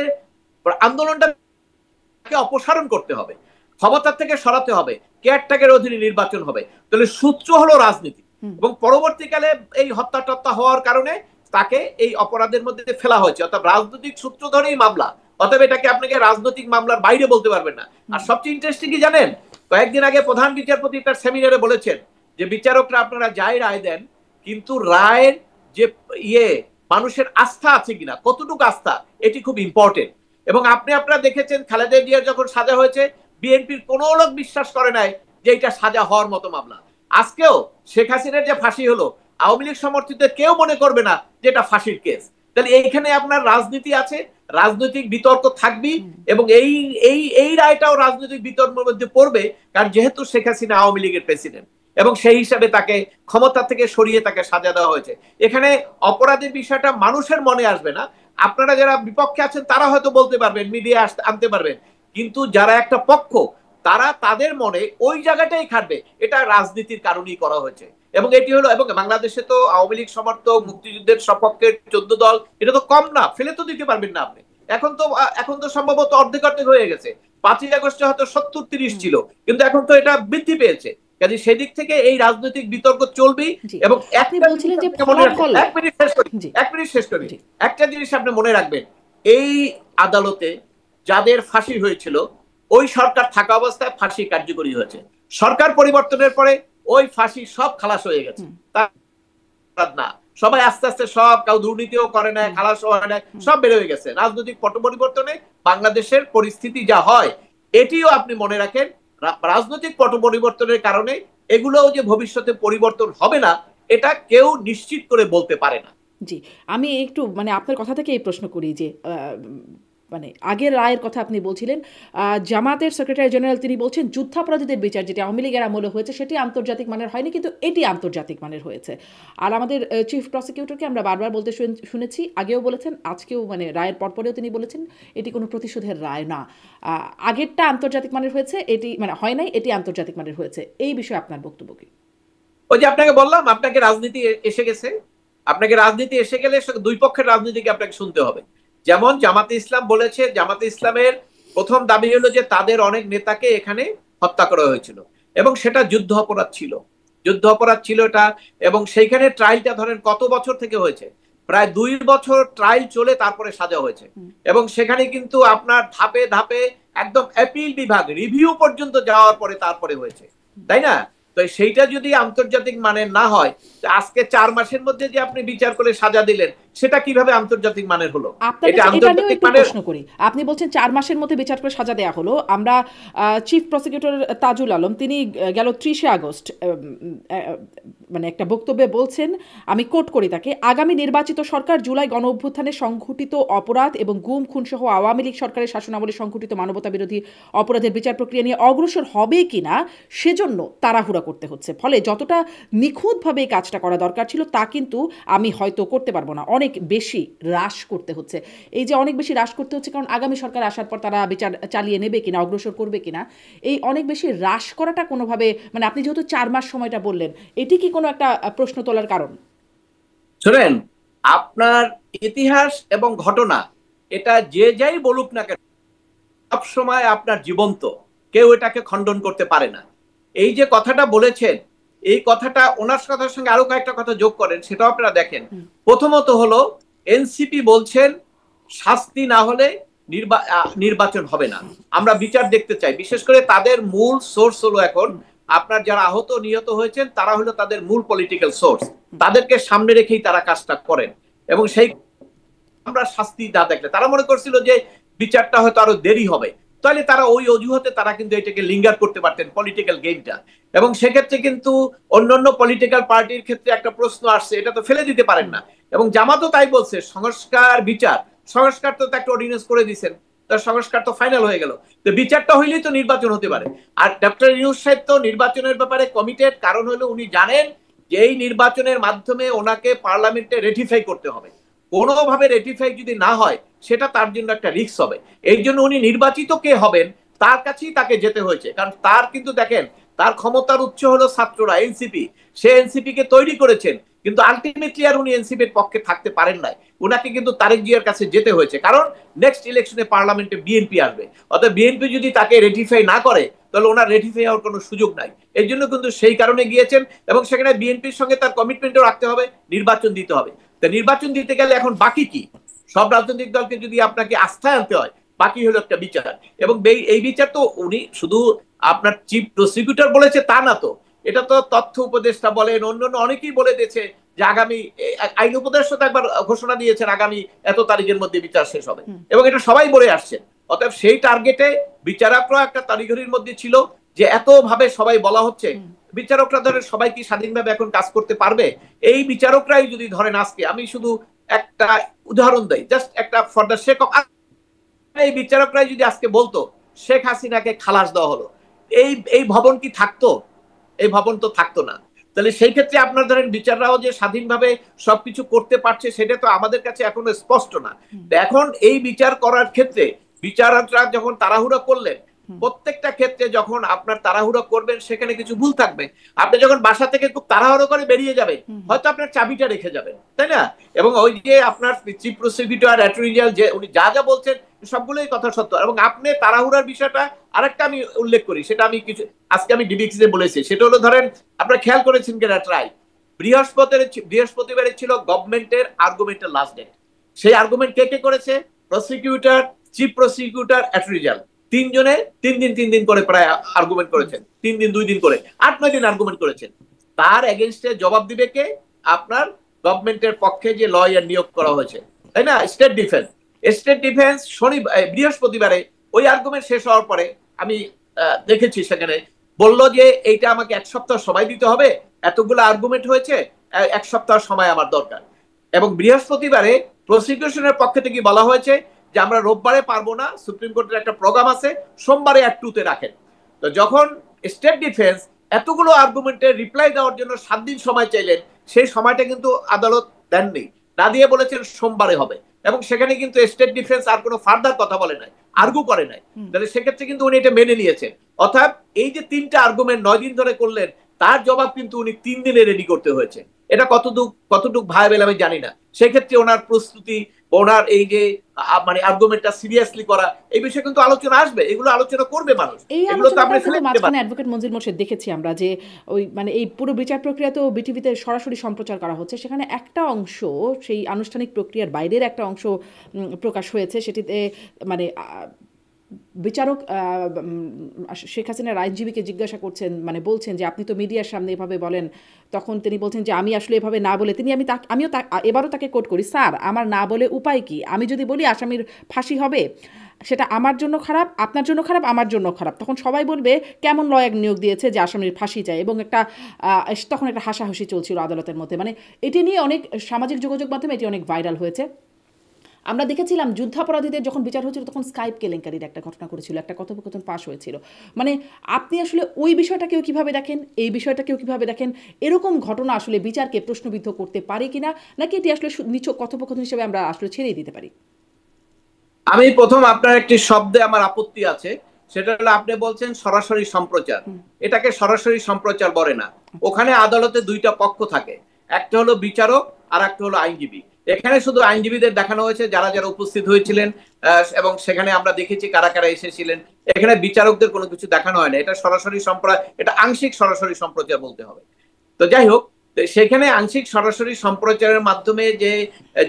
B: আন্দোলনটাকে অপসারণ করতে হবে, ক্ষমতার থেকে সরাতে হবে, কেয়ারটেকারের অধীনে নির্বাচন হবে। তাহলে সূত্র হলো রাজনীতি, এবং পরবর্তীকালে এই হত্যা হওয়ার কারণে তাকে এই অপরাধের মধ্যে ফেলা হয়েছে, অর্থাৎ রাজনৈতিক সূত্র ধরেই মামলা। অতএব এটাকে আপনাকে রাজনৈতিক মামলার বাইরে বলতে পারবেন না। আর সবচেয়ে ইন্টারেস্টিং কি জানেন, কয়েকদিন আগে প্রধান বিচারপতি তার সেমিনারে বলেছেন যে বিচারকরা আপনারা যাই রায় দেন, কিন্তু রায়ের যে মানুষের আস্থা আছে কিনা, কতটুকু আস্থা, এটি খুব ইম্পর্টেন্ট। এবং আপনারা দেখেছেন, খালেদা জিয়ার যখন সাজা হয়েছে, বিএনপির কোনো লোক বিশ্বাস করে নাই যে এটা সাজা হওয়ার মতো মামলা। আজকেও শেখ হাসিনার যে ফাঁসি হলো, আওয়ামী লীগ সমর্থিত কেউ মনে করবে না যে এটা ফাঁসির কেস। তাহলে এইখানে আপনার রাজনীতি আছে, রাজনৈতিক বিতর্ক থাকবে, এবং এই রায়টাও রাজনৈতিক বিতর্কের মধ্যে পড়বে, কারণ যেহেতু শেখ হাসিনা আওয়ামী লীগের প্রেসিডেন্ট, এবং সেই হিসাবে তাকে ক্ষমতা থেকে সরিয়ে তাকে সাজা দেওয়া হয়েছে। এখানে অপরাধের বিষয়টা মানুষের মনে আসবে না। আপনারা যারা বিপক্ষে আছেন তারা হয়তো বলতে পারবেন, মিডিয়া আনতে পারবেন, কিন্তু যারা একটা পক্ষ, তারা তাদের মনে ওই জায়গাটাই খাটবে, এটা রাজনীতির কারণেই করা হয়েছে। এবং এটি হলো, এবং বাংলাদেশে তো আওয়ামী লীগ সমর্থক, মুক্তিযুদ্ধের সপক্ষের 14 দল, এটা তো কম না, ফেলে তো দিতে পারবেন না আপনি। এখন তো সম্ভবত অর্ধেক হয়ে গেছে। 5ই আগস্টে হয়তো 70-30 ছিল, কিন্তু এখন তো এটা বৃদ্ধি পেয়েছে। কাজে সেদিক থেকে এই রাজনৈতিক বিতর্ক চলবেই। এবং
A: আপনি বলছিলেন যে
B: এক মিনিট শেষ করি, একটা জিনিস আপনি মনে রাখবেন, এই আদালতে যাদের ফাঁসি হয়েছিল ওই সরকার থাকা অবস্থায় ফাঁসি কার্যকরী হয়েছে। সরকার পরিবর্তনের পরে ওই ফাঁসি সব খালাস হয়ে গেছে। না, সবাই আস্তে আস্তে সব, কেউ দুর্নীতিও করে না, খালাস হয় না, সব বের হয়ে গেছে। রাজনৈতিক পট পরিবর্তনে বাংলাদেশের পরিস্থিতি যা হয়, এটিও আপনি মনে রাখেন, রাজনৈতিক পট পরিবর্তনের কারণে এগুলোও যে ভবিষ্যতে পরিবর্তন হবে না, এটা কেউ নিশ্চিত করে বলতে পারে না।
A: জি, আমি একটু মানে আপনার কথা থেকে এই প্রশ্ন করি যে মানে আগের রায়ের কথা আপনি বলছিলেন, জামাতের সেক্রেটারি জেনারেল তিনি বলছেন যুদ্ধাপরাধীদের বিচার যেটি আওয়ামী লীগের আমলে হয়েছে সেটি আন্তর্জাতিক মানের হয়নি, কিন্তু এটি আন্তর্জাতিক মানের হয়েছে। আর আমাদের চিফ প্রসিকিউটরকে আমরা বারবার বলতে শুনেছি, আগেও বলেছেন, আজকেও মানে রায়ের পরপরেও তিনি বলেছেন এটি কোনো প্রতিশোধের রায় না, আগেরটা আন্তর্জাতিক মানের হয়েছে, এটি মানে হয় নাই, এটি আন্তর্জাতিক মানের হয়েছে। এই বিষয়ে আপনার বক্তব্য কি?
B: ওই যে আপনাকে বললাম, আপনাকে রাজনীতি এসে গেছে, আপনাকে রাজনীতি এসে গেলে দুই পক্ষের রাজনীতিকে আপনাকে শুনতে হবে। যেমন জামাতে ইসলাম বলেছে, জামাতে ইসলামের প্রথম দাবি হলো যে তাদের অনেক নেতাকে এখানে হত্যা করা হয়েছিল এবং সেটা যুদ্ধ অপরাধ ছিল, যুদ্ধ অপরাধ ছিল এটা। এবং সেইখানে ট্রায়ালটা ধরেন কত বছর থেকে হয়েছে, প্রায় 2 বছর ট্রায়াল চলে তারপরে সাজা হয়েছে। এবং সেখানে কিন্তু আপনার ধাপে ধাপে একদম অ্যাপিল বিভাগ রিভিউ পর্যন্ত যাওয়ার পরে তারপরে হয়েছে, তাই না? তো সেইটা যদি আন্তর্জাতিক মানের না হয়, আজকে 4 মাসের মধ্যে যে আপনি বিচার করে সাজা দিলেন, সেটা কিভাবে আন্তর্জাতিক মানের হলো?
A: এটা আন্তর্জাতিক মানের প্রশ্ন করি। আপনি বলছেন 4 মাসের মধ্যে বিচার করে সাজা দেয়া হলো। আমরা চিফ প্রসিকিউটর তাজুল আলম তিনি গেল 30 আগস্ট মানে একটা বক্তব্যে বলছেন, আমি কোট করি তাকে, আগামী নির্বাচিত সরকার জুলাই গণ অভ্যুত্থানে সংঘটিত অপরাধ এবং গুম খুন সহ আওয়ামী লীগ সরকারের শাসনামলে সংঘটিত মানবতা বিরোধী অপরাধের বিচার প্রক্রিয়া নিয়ে অগ্রসর হবে কিনা সেজন্য তাড়াহুড়া করতে হচ্ছে। ফলে যতটা নিখুঁতভাবে এই কাজটা করা দরকার ছিল তা কিন্তু আমি হয়তো করতে পারবো না, অনেক বেশি হ্রাস করতে হচ্ছে। এই যে অনেক বেশি হ্রাস করতে হচ্ছে কারণ আগামী সরকার আসার পর তারা বিচার চালিয়ে নেবে কিনা, অগ্রসর করবে কিনা, এই অনেক বেশি হ্রাস করাটা কোনোভাবে মানে আপনি যেহেতু 4 মাস সময়টা বললেন, এটি কি কোনো একটা প্রশ্ন তোলার কারণ?
B: শুনেন, আপনার ইতিহাস এবং ঘটনা এটা যে যাই বলুক না কেন, সব সময় আপনার জীবন্ত, কেউ এটাকে খণ্ডন করতে পারে না। এই যে কথাটা বলেছেন, এই কথাটা ওনার কথার সঙ্গে আরো কয়েকটা কথা যোগ করেন, সেটাও আপনারা দেখেন। প্রথমত হলো এনসিপি বলছেন শাস্তি না হলে নির্বাচন হবে না, আমরা বিচার দেখতে চাই। বিশেষ করে তাদের মূল সোর্স হলো এখন আপনার যারা আহত নিহত হয়েছেন তারা হলো তাদের মূল পলিটিক্যাল সোর্স, তাদেরকে সামনে রেখেই তারা কাজটা করেন। এবং সেই আমরা শাস্তি না দেখলে তারা মনে করছিল যে বিচারটা হয়তো আরো দেরি হবে, তাহলে তারা ওই অজুহাতে তারা কিন্তু এটাকে লিঙ্গার করতে পারতেন পলিটিক্যাল গেমটা। এবং সেক্ষেত্রে কিন্তু অন্যান্য পলিটিক্যাল পার্টির ক্ষেত্রে একটা প্রশ্ন আসছে, এটা তো ফেলে দিতে পারেন না। এবং জামাতও তাই বলছে, সংস্কার বিচার, সংস্কার তো একটা অর্ডিন্যান্স করে দিয়েছেন, তার সংস্কার তো ফাইনাল হয়ে গেল, তো বিচারটা হইলেই তো নির্বাচন হতে পারে। আর ডক্টর ইউনূস সাহেব তো নির্বাচনের ব্যাপারে কমিটেড, কারণ হলো উনি জানেন যে এই নির্বাচনের মাধ্যমে ওনাকে পার্লামেন্টে রেটিফাই করতে হবে। কোনোভাবে রেটিফাই যদি না হয় সেটা তার জন্য একটা রিস্ক হবে। এই জন্য উনি নির্বাচিত কে হবেন তার কাছেই তাকে যেতে হয়েছে, কারণ তার কিন্তু দেখেন তার ক্ষমতার উৎস হলো ছাত্ররা, এনসিপি। সে এনসিপি কে তৈরি করেছেন, কিন্তু আলটিমেটলি আর উনি এনসিপির পক্ষে থাকতে পারেন নাই, উনাকে কিন্তু তারেক জিয়ার কাছে যেতে হয়েছে, কারণ নেক্সট ইলেকশনে পার্লামেন্টে বিএনপি আসবে। অর্থাৎ বিএনপি যদি তাকে রেটিফাই না করে তাহলে ওনার রেটিফাই হওয়ার কোনো সুযোগ নাই। এর জন্য কিন্তু সেই কারণে গিয়েছেন, এবং সেখানে বিএনপির সঙ্গে তার কমিটমেন্টও রাখতে হবে, নির্বাচন দিতে হবে। তা নির্বাচন দিতে গেলে এখন বাকি কি? সব রাজনৈতিক দলকে যদি আপনাকে আস্থায় আনতে হয়, বাকি হলো একটা বিচার। এবং এই বিচার তো উনি শুধু আপনার চিফ প্রসিকিউটর বলেছে তা না, তো এটা তো তথ্য উপদেষ্টা বলেন, অন্যান্য অনেকেই বলে দিয়েছে যে আগামী আইন উপদেষ্টা তো একবার ঘোষণা দিয়েছেন আগামী এত তারিখের মধ্যে বিচার শেষ হবে, এবং এটা সবাই বলে আসছেন। অতএব সেই টার্গেটে বিচারকরা একটা তারিখের মধ্যে ছিল যে এত ভাবে সবাই বলা হচ্ছে, বিচারকরা ধরেন সবাই কি স্বাধীনভাবে এখন কাজ করতে পারবে? এই বিচারকরাই যদি ধরেন, আজকে আমি শুধু একটা উদাহরণ দেই, জাস্ট একটা ফর দ্য সেক অফ, এই বিচারকরাই যদি আজকে বলতো শেখ হাসিনাকে খালাস দেওয়া হলো, এই ভবন কি থাকতো? এই ভবন তো থাকতো না। তাহলে সেই ক্ষেত্রে আপনার ধরেন বিচাররাও যে স্বাধীনভাবে সবকিছু করতে পারছে সেটা তো আমাদের কাছে এখনো স্পষ্ট না। এখন এই বিচার করার ক্ষেত্রে বিচারকরা যখন তাড়াহুড়া করলেন, প্রত্যেকটা ক্ষেত্রে যখন আপনার তাড়াহুড়ো করবেন সেখানে কিছু ভুল থাকবে। আপনি যখন বাসা থেকে খুব তাড়াহুড়ো করে বেরিয়ে যাবেন, হয়তো আপনার চাবিটা রেখে যাবেন, তাই না? এবং ওই যে আপনার চিফ প্রসিকিউটর, অ্যাটর্নি জেনারেল যে উনি যা যা বলছেন সবগুলোই কথা সত্য। এবং আপনি তাড়াহুড়ার বিষয়টা আরেকটা আমি উল্লেখ করি, সেটা আমি কিছু আজকে আমি ডিবিসিতে বলেছি, সেটা হলো ধরেন আপনারা খেয়াল করেছেন কিনা ট্রাই, বৃহস্পতিবারে ছিল গভর্নমেন্টের আর্গুমেন্টের লাস্ট ডেট। সেই আর্গুমেন্ট কে কে করেছে? Prosecutor, chief prosecutor, attorney general, তিনজনে 3 দিন করে প্রায় আর্গুমেন্ট করেছেন, 3 দিন 2 দিন করে 8-9 দিন আর্গুমেন্ট করেছেন। তার এগেনস্টে জবাব দিবে কে? আপনার গভর্নমেন্টের পক্ষে যে লয়ার নিয়োগ করা হয়েছে, তাই না? State defence. স্টেট ডিফেন্স বৃহস্পতিবারে ওই আর্গুমেন্ট শেষ হওয়ার পরে আমি দেখেছি সেখানে বলল যে এইটা আমাকে 1 সপ্তাহ সময় দিতে হবে, এতগুলো আর্গুমেন্ট হয়েছে, 1 সপ্তাহ সময় আমার দরকার। এবং বৃহস্পতিবারে প্রসিকিউশনের পক্ষ থেকে বলা হয়েছে যে আমরা রোববারে পারবো না, সুপ্রিম কোর্টের একটা প্রোগ্রাম আছে, সোমবারে অ্যাক্ট 2 তে রাখেন। তো যখন স্টেট ডিফেন্স এতগুলো আর্গুমেন্টের রিপ্লাই দেওয়ার জন্য 7 দিন সময় চাইলেন, সেই সময়টা কিন্তু আদালত দেননি, না দিয়ে বলেছেন সোমবারে হবে। এবং সেখানে কিন্তু স্টেট ডিফেন্স আর কোনো ফার্দার কথা বলে নাই, আর্গু করে নাই। তাহলে সেক্ষেত্রে কিন্তু উনি এটা মেনে নিয়েছেন। অর্থাৎ এই যে 3টা আর্গুমেন্ট 9 দিন ধরে করলেন, তার জবাব কিন্তু উনি 3 দিনে রেডি করতে হয়েছে। এটা কতটুক ভাইবেল আমি জানি না। সেক্ষেত্রে ওনার প্রস্তুতি, ওনার এই যে মানে আর্গুমেন্টটা সিরিয়াসলি করা, এই বিষয়ে কিন্তু আলোচনা আসবে, এগুলো আলোচনা করবে মানুষ।
A: এই আলোচনাটা মাঝখানে অ্যাডভোকেট মঞ্জিল মোর্শেদ দেখেছি আমরা যে ওই মানে এই পুরো বিচার প্রক্রিয়া তো বিটিভিতে সরাসরি সম্প্রচার করা হচ্ছে, সেখানে একটা অংশ সেই আনুষ্ঠানিক প্রক্রিয়ার বাইরের একটা অংশ প্রকাশ হয়েছে, সেটিতে মানে বিচারক শেখ হাসিনার আইনজীবীকে জিজ্ঞাসা করছেন, মানে বলছেন যে আপনি তো মিডিয়ার সামনে এভাবে বলেন, তখন তিনি বলছেন যে আমি আসলে এভাবে না বলে আমিও এবারও তাকে কোট করি, স্যার আমার না বলে উপায় কি? আমি যদি বলি আসামির ফাঁসি হবে, সেটা আমার জন্য খারাপ, আপনার জন্য খারাপ, আমার জন্য খারাপ। তখন সবাই বলবে কেমন লয়ার নিয়োগ দিয়েছে যে আসামির ফাঁসি চায়, এবং তখন একটা হাসাহাসি চলছিল আদালতের মধ্যে। মানে এটি নিয়ে অনেক সামাজিক যোগাযোগ মাধ্যমে এটি অনেক ভাইরাল হয়েছে। আমরা দেখেছিলাম যুদ্ধাপরাধীদের যখন বিচার হয়েছিল তখন স্কাইপ কেলেঙ্কারির একটা ঘটনা করেছিল, একটা কথোপকথন পাশ হয়েছিল। মানে আপনি আসলে ওই বিষয়টাকেও কিভাবে দেখেন, এই বিষয়টাকেও কিভাবে দেখেন? এরকম ঘটনা আসলে বিচারকে প্রশ্নবিদ্ধ করতে পারে কিনা, নাকি এটি আসলে নিছক কথোপকথন হিসেবে আমরা আসলে ছেড়ে দিতে পারি?
B: আমি প্রথম আপনার একটি শব্দে আমার আপত্তি আছে, সেটা হলো আপনি বলছেন সরাসরি সম্প্রচার। এটাকে সরাসরি সম্প্রচার বলে না। ওখানে আদালতে 2টা পক্ষ থাকে, একটা হলো বিচারক আর একটা হলো আইনজীবী। এখানে শুধু আইনজীবীদের দেখানো হয়েছে যারা যারা উপস্থিত হয়েছিলেন, এবং সেখানে আমরা দেখেছি কারা কারা এসেছিলেন। এখানে বিচারকদের কোনো কিছু দেখানো হয় না। এটা সরাসরি এটা আংশিক সরাসরি সম্প্রচার বলতে হবে। তো যাই হোক, সেখানে আংশিক সরাসরি সম্প্রচারের মাধ্যমে যে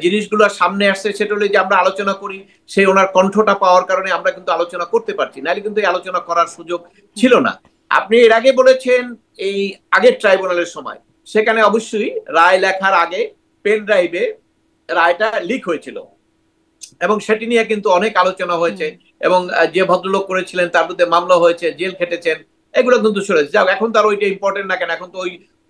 B: জিনিসগুলো সামনে আসছে সেটা হলো যে আমরা আলোচনা করি, সেই ওনার কণ্ঠটা পাওয়ার কারণে আমরা কিন্তু আলোচনা করতে পারছি, নাহলে কিন্তু এই আলোচনা করার সুযোগ ছিল না। আপনি এর আগে বলেছেন এই আগের ট্রাইব্যুনালের সময়, সেখানে অবশ্যই রায় লেখার আগে পেন ড্রাইভে রায়টা লিক হয়েছিল, এবং সেটি নিয়ে কিন্তু অনেক আলোচনা হয়েছে, এবং যে ভদ্রলোক করেছিলেন তার বিরুদ্ধে মামলা হয়েছে, জেল খেটেছেন, এগুলো কিন্তু শুনেছি। যাও, এখন তার ওইটা ইম্পর্টেন্ট না কেন, এখন তো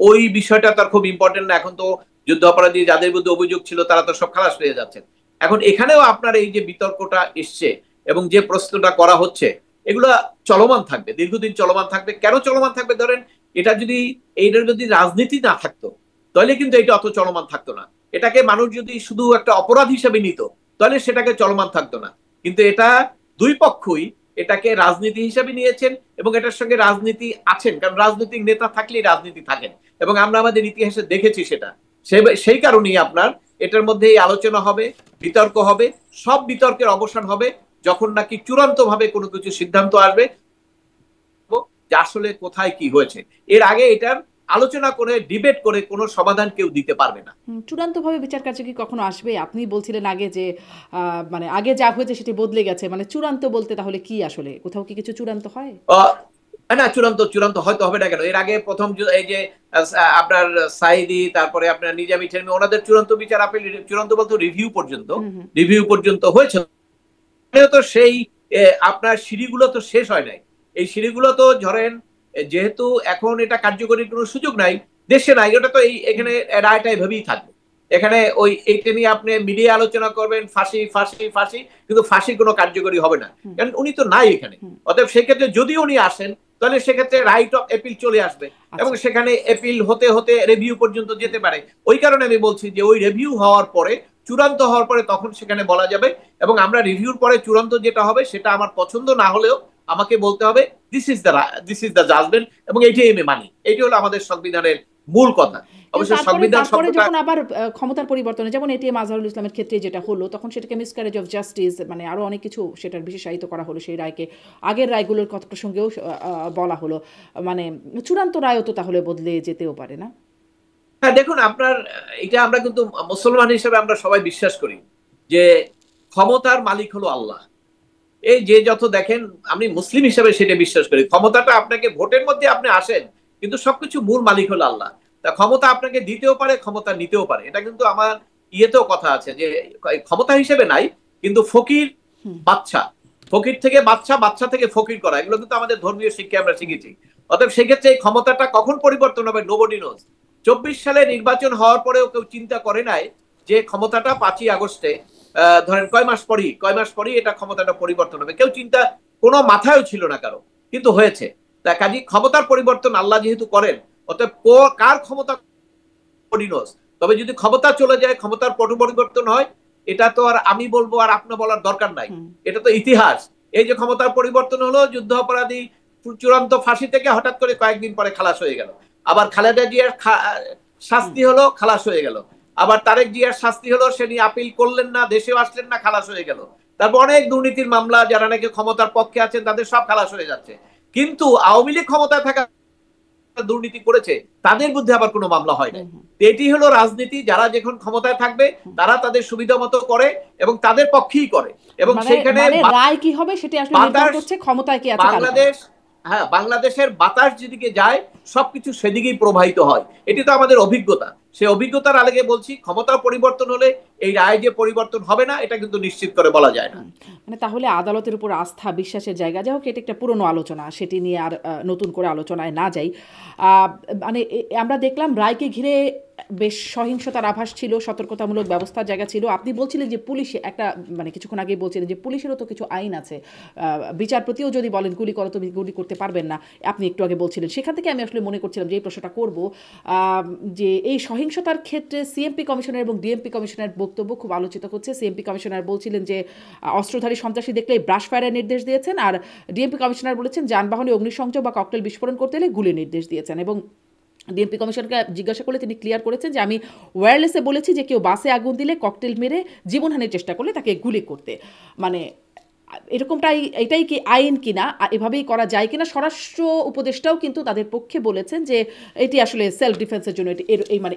B: ওই বিষয়টা তার খুব ইম্পর্টেন্ট না। এখন তো যুদ্ধ অপরাধী যাদের বিরুদ্ধে অভিযোগ ছিল তারা তো সব খালাস পেয়ে যাচ্ছেন। এখন এখানেও আপনার এই যে বিতর্কটা এসছে এবং যে প্রশ্নটা করা হচ্ছে, এগুলো চলমান থাকবে, দীর্ঘদিন চলমান থাকবে। কেন চলমান থাকবে? ধরেন এইটার যদি রাজনীতি না থাকতো তাহলে কিন্তু এটা অত চলমান থাকতো না। এটাকে মানুষ যদি শুধু একটা অপরাধ হিসেবে নিত তাহলে সেটাকে চলমান থাকতো না। কিন্তু এটা দুই পক্ষই এটাকে রাজনীতি হিসেবে নিয়েছেন, এবং এটার সঙ্গে রাজনীতি আছেন, কারণ রাজনৈতিক নেতা থাকলেই রাজনীতি থাকেন, এবং আমরা আমাদের ইতিহাসে দেখেছি সেটা। সেই কারণেই আপনার এটার মধ্যে আলোচনা হবে, বিতর্ক হবে, সব বিতর্কের অবসান হবে যখন নাকি চূড়ান্ত ভাবে কোনো কিছু সিদ্ধান্ত আসবে যে আসলে কোথায় কি হয়েছে। এর আগে এটার আলোচনা করে ডিবেট করে কোনো সমাধান কেউ দিতে পারবে না।
A: চূড়ান্তভাবে বিচার কার্য কি কখনো আসবে? আপনি বলছিলেন আগে যে মানে আগে যা হয়েছে সেটি বদলে গেছে, মানে চূড়ান্ত বলতে তাহলে কি আসলে কোথাও কি কিছু চূড়ান্ত হয়
B: না? চূড়ান্ত হয়তো হবে না কেন? এর আগে প্রথম এই যে আপনার সাইদি, তারপরে আপনার নিজামী ছেলে, ওনাদের চূড়ান্ত বিচার আপিল, চূড়ান্ত বলতে রিভিউ পর্যন্ত হয়েছে। তো সেই আপনার সিঁড়িগুলো তো শেষ হয় নাই। এই সিঁড়িগুলো তো ধরেন, যেহেতু এখন এটা কার্যকরী কোনো সুযোগ নাই, দেশে নাই, ওটা তো এখানে রায়টা এভাবেই থাকবে। এখানে এইটা নিয়ে আপনি মিডিয়া আলোচনা করবেন, ফাঁসি ফাঁসি ফাঁসি, কিন্তু ফাঁসি কোনো কার্যকরী হবে না, কারণ উনি তো নাই এখানে। অতএব সেক্ষেত্রে যদি উনি আসেন তাহলে সেক্ষেত্রে রাইট অফ অ্যাপিল চলে আসবে, এবং সেখানে অ্যাপিল হতে হতে রিভিউ পর্যন্ত যেতে পারে। ওই কারণে আমি বলছি যে ওই রিভিউ হওয়ার পরে, চূড়ান্ত হওয়ার পরে তখন সেখানে বলা যাবে, এবং আমরা রিভিউর পরে চূড়ান্ত যেটা হবে সেটা আমার পছন্দ না হলেও আমাকে বলতে হবে দিস ইজ দ্য জাজমেন্ট, এবং এইটাই আমি মানি। এটি হলো আমাদের সংবিধানের মূল কথা। অবশ্য সংবিধান
A: যখন আবার ক্ষমতার পরিবর্তনে, যেমন এটিএম আজহারুল ইসলামের ক্ষেত্রে যেটা হলো, তখন সেটাকে মিসক্যারেজ অফ জাস্টিস, মানে আরো অনেক কিছু সেটার বিশেষায়িত করা হলো সেই রায়কে, আগের রায়গুলোর কথা প্রসঙ্গেও বলা হলো। মানে চূড়ান্ত রায়ও তো তাহলে বদলে যেতেও পারে না?
B: হ্যাঁ, দেখুন আপনার এটা আমরা কিন্তু মুসলমান হিসেবে আমরা সবাই বিশ্বাস করি যে ক্ষমতার মালিক হলো আল্লাহ। এই যে যত দেখেন, আমি মুসলিম হিসেবে সেটা বিশ্বাস করি, ক্ষমতাটা আপনাকে ভোটের মধ্যে আপনি আসেন, কিন্তু সবকিছু মূল মালিক হলো আল্লাহ। তা ক্ষমতা আপনাকে দিতেও পারে, ক্ষমতা নিতেও পারে। এটা কিন্তু আমার ইয়েতেও কথা আছে যে ক্ষমতা হিসেবে নাই, কিন্তু ফকির বাচ্চা, ফকির থেকে বাচ্চা, বাচ্চা থেকে ফকির করা, এগুলো কিন্তু আমাদের ধর্মীয় শিক্ষায় আমরা শিখেছি। অতএব সেক্ষেত্রে এই ক্ষমতাটা কখন পরিবর্তন হবে নোবডি নোজ। 24 সালে নির্বাচন হওয়ার পরেও কেউ চিন্তা করে নাই যে ক্ষমতাটা 5ই আগস্টে ধরেন কয় মাস পরই এটা ক্ষমতাটা পরিবর্তন হবে, কেউ চিন্তা কোনো মাথায়ও ছিল না কারো, কিন্তু হয়েছে। তা কাজী ক্ষমতার পরিবর্তন আল্লাহ যেহেতু করেন, অতএব কার ক্ষমতা পরিণত, তবে যদি ক্ষমতা চলে যায়, ক্ষমতার পট পরিবর্তন হয়, এটা তো আর আমি বলবো আর আপনি বলার দরকার নাই, এটা তো ইতিহাস। এই যে ক্ষমতার পরিবর্তন হলো, যুদ্ধ অপরাধী চূড়ান্ত ফাঁসি থেকে হঠাৎ করে কয়েকদিন পরে খালাস হয়ে গেল, আবার খালেদা জিয়ার শাস্তি হলো, খালাস হয়ে গেল, আবার তারেক জিয়ার শাস্তি হলো, সে নিয়ে আপিল করলেন না, দেশেও আসলেন না, খালাস হয়ে গেল। তারপর অনেক দুর্নীতির মামলা, যারা নাকি ক্ষমতার পক্ষে আছেন তাদের সব খালাস হয়ে যাচ্ছে। কিন্তু আওয়ামী লীগ ক্ষমতায় থাকা দুর্নীতি করেছে তাদের বিরুদ্ধে আবার কোনো মামলা হয় না। এটি হলো রাজনীতি, যারা যখন ক্ষমতায় থাকবে তারা তাদের সুবিধা মতো করে এবং তাদের পক্ষেই করে, এবং সেখানে
A: রায় কি হবে সেটা আসলে নির্ভর করছে ক্ষমতায় কে আছে।
B: বাংলাদেশ, হ্যাঁ, বাংলাদেশের বাতাস যেদিকে যায় সবকিছু সেদিকেই প্রবাহিত হয়, এটি তো আমাদের অভিজ্ঞতা। সেই অভিজ্ঞতার আলোকে বলছি, ক্ষমতা পরিবর্তন হলে এই রায় যে পরিবর্তন হবে না এটা কিন্তু নিশ্চিত করে বলা যায় না।
A: মানে তাহলে আদালতের উপর আস্থা বিশ্বাসের জায়গা, যাই হোক এটা একটা পুরনো আলোচনা, সেটি নিয়ে আর নতুন করে আলোচনায় না যাই। মানে আমরা দেখলাম রায়কে ঘিরে বেশ সহিংসতার আভাস ছিল, সতর্কতামূলক ব্যবস্থার জায়গা ছিল। আপনি বলছিলেন যে পুলিশে একটা, মানে কিছুক্ষণ আগেই বলছিলেন যে পুলিশেরও তো কিছু আইন আছে, বিচারপতিও যদি বলেন গুলি করো তুমি গুলি করতে পারবেন না, আপনি একটু আগে বলছিলেন। সেখান থেকে আমি আসলে মনে করছিলাম যে এই প্রশ্নটা করব, যে এই সহিংসতার ক্ষেত্রে সিএমপি কমিশনার এবং ডিএমপি কমিশনার বক্তব্য খুব আলোচিত হচ্ছে। সিএমপি কমিশনার বলছিলেন যে অস্ত্রধারী সন্ত্রাসী দেখলে ব্রাশ ফায়ারের নির্দেশ দিয়েছেন, আর ডিএমপি কমিশনার বলেছেন যানবাহনে অগ্নিসংযোগ বা ককটেল বিস্ফোরণ করতে হলে গুলির নির্দেশ দিয়েছেন। এবং ডিএমপি কমিশনকে জিজ্ঞাসা করলে তিনি ক্লিয়ার করেছেন যে আমি ওয়্যারলেসে বলেছি যে কেউ বাসে আগুন দিলে, ককটেল মেরে জীবনহানির চেষ্টা করলে তাকে গুলি করতে। মানে এটাই কি আইন কিনা, এভাবেই করা যায় কিনা? স্বরাষ্ট্র উপদেষ্টাও কিন্তু তাদের পক্ষে বলেছেন যে এটি আসলে সেলফ ডিফেন্সের জন্য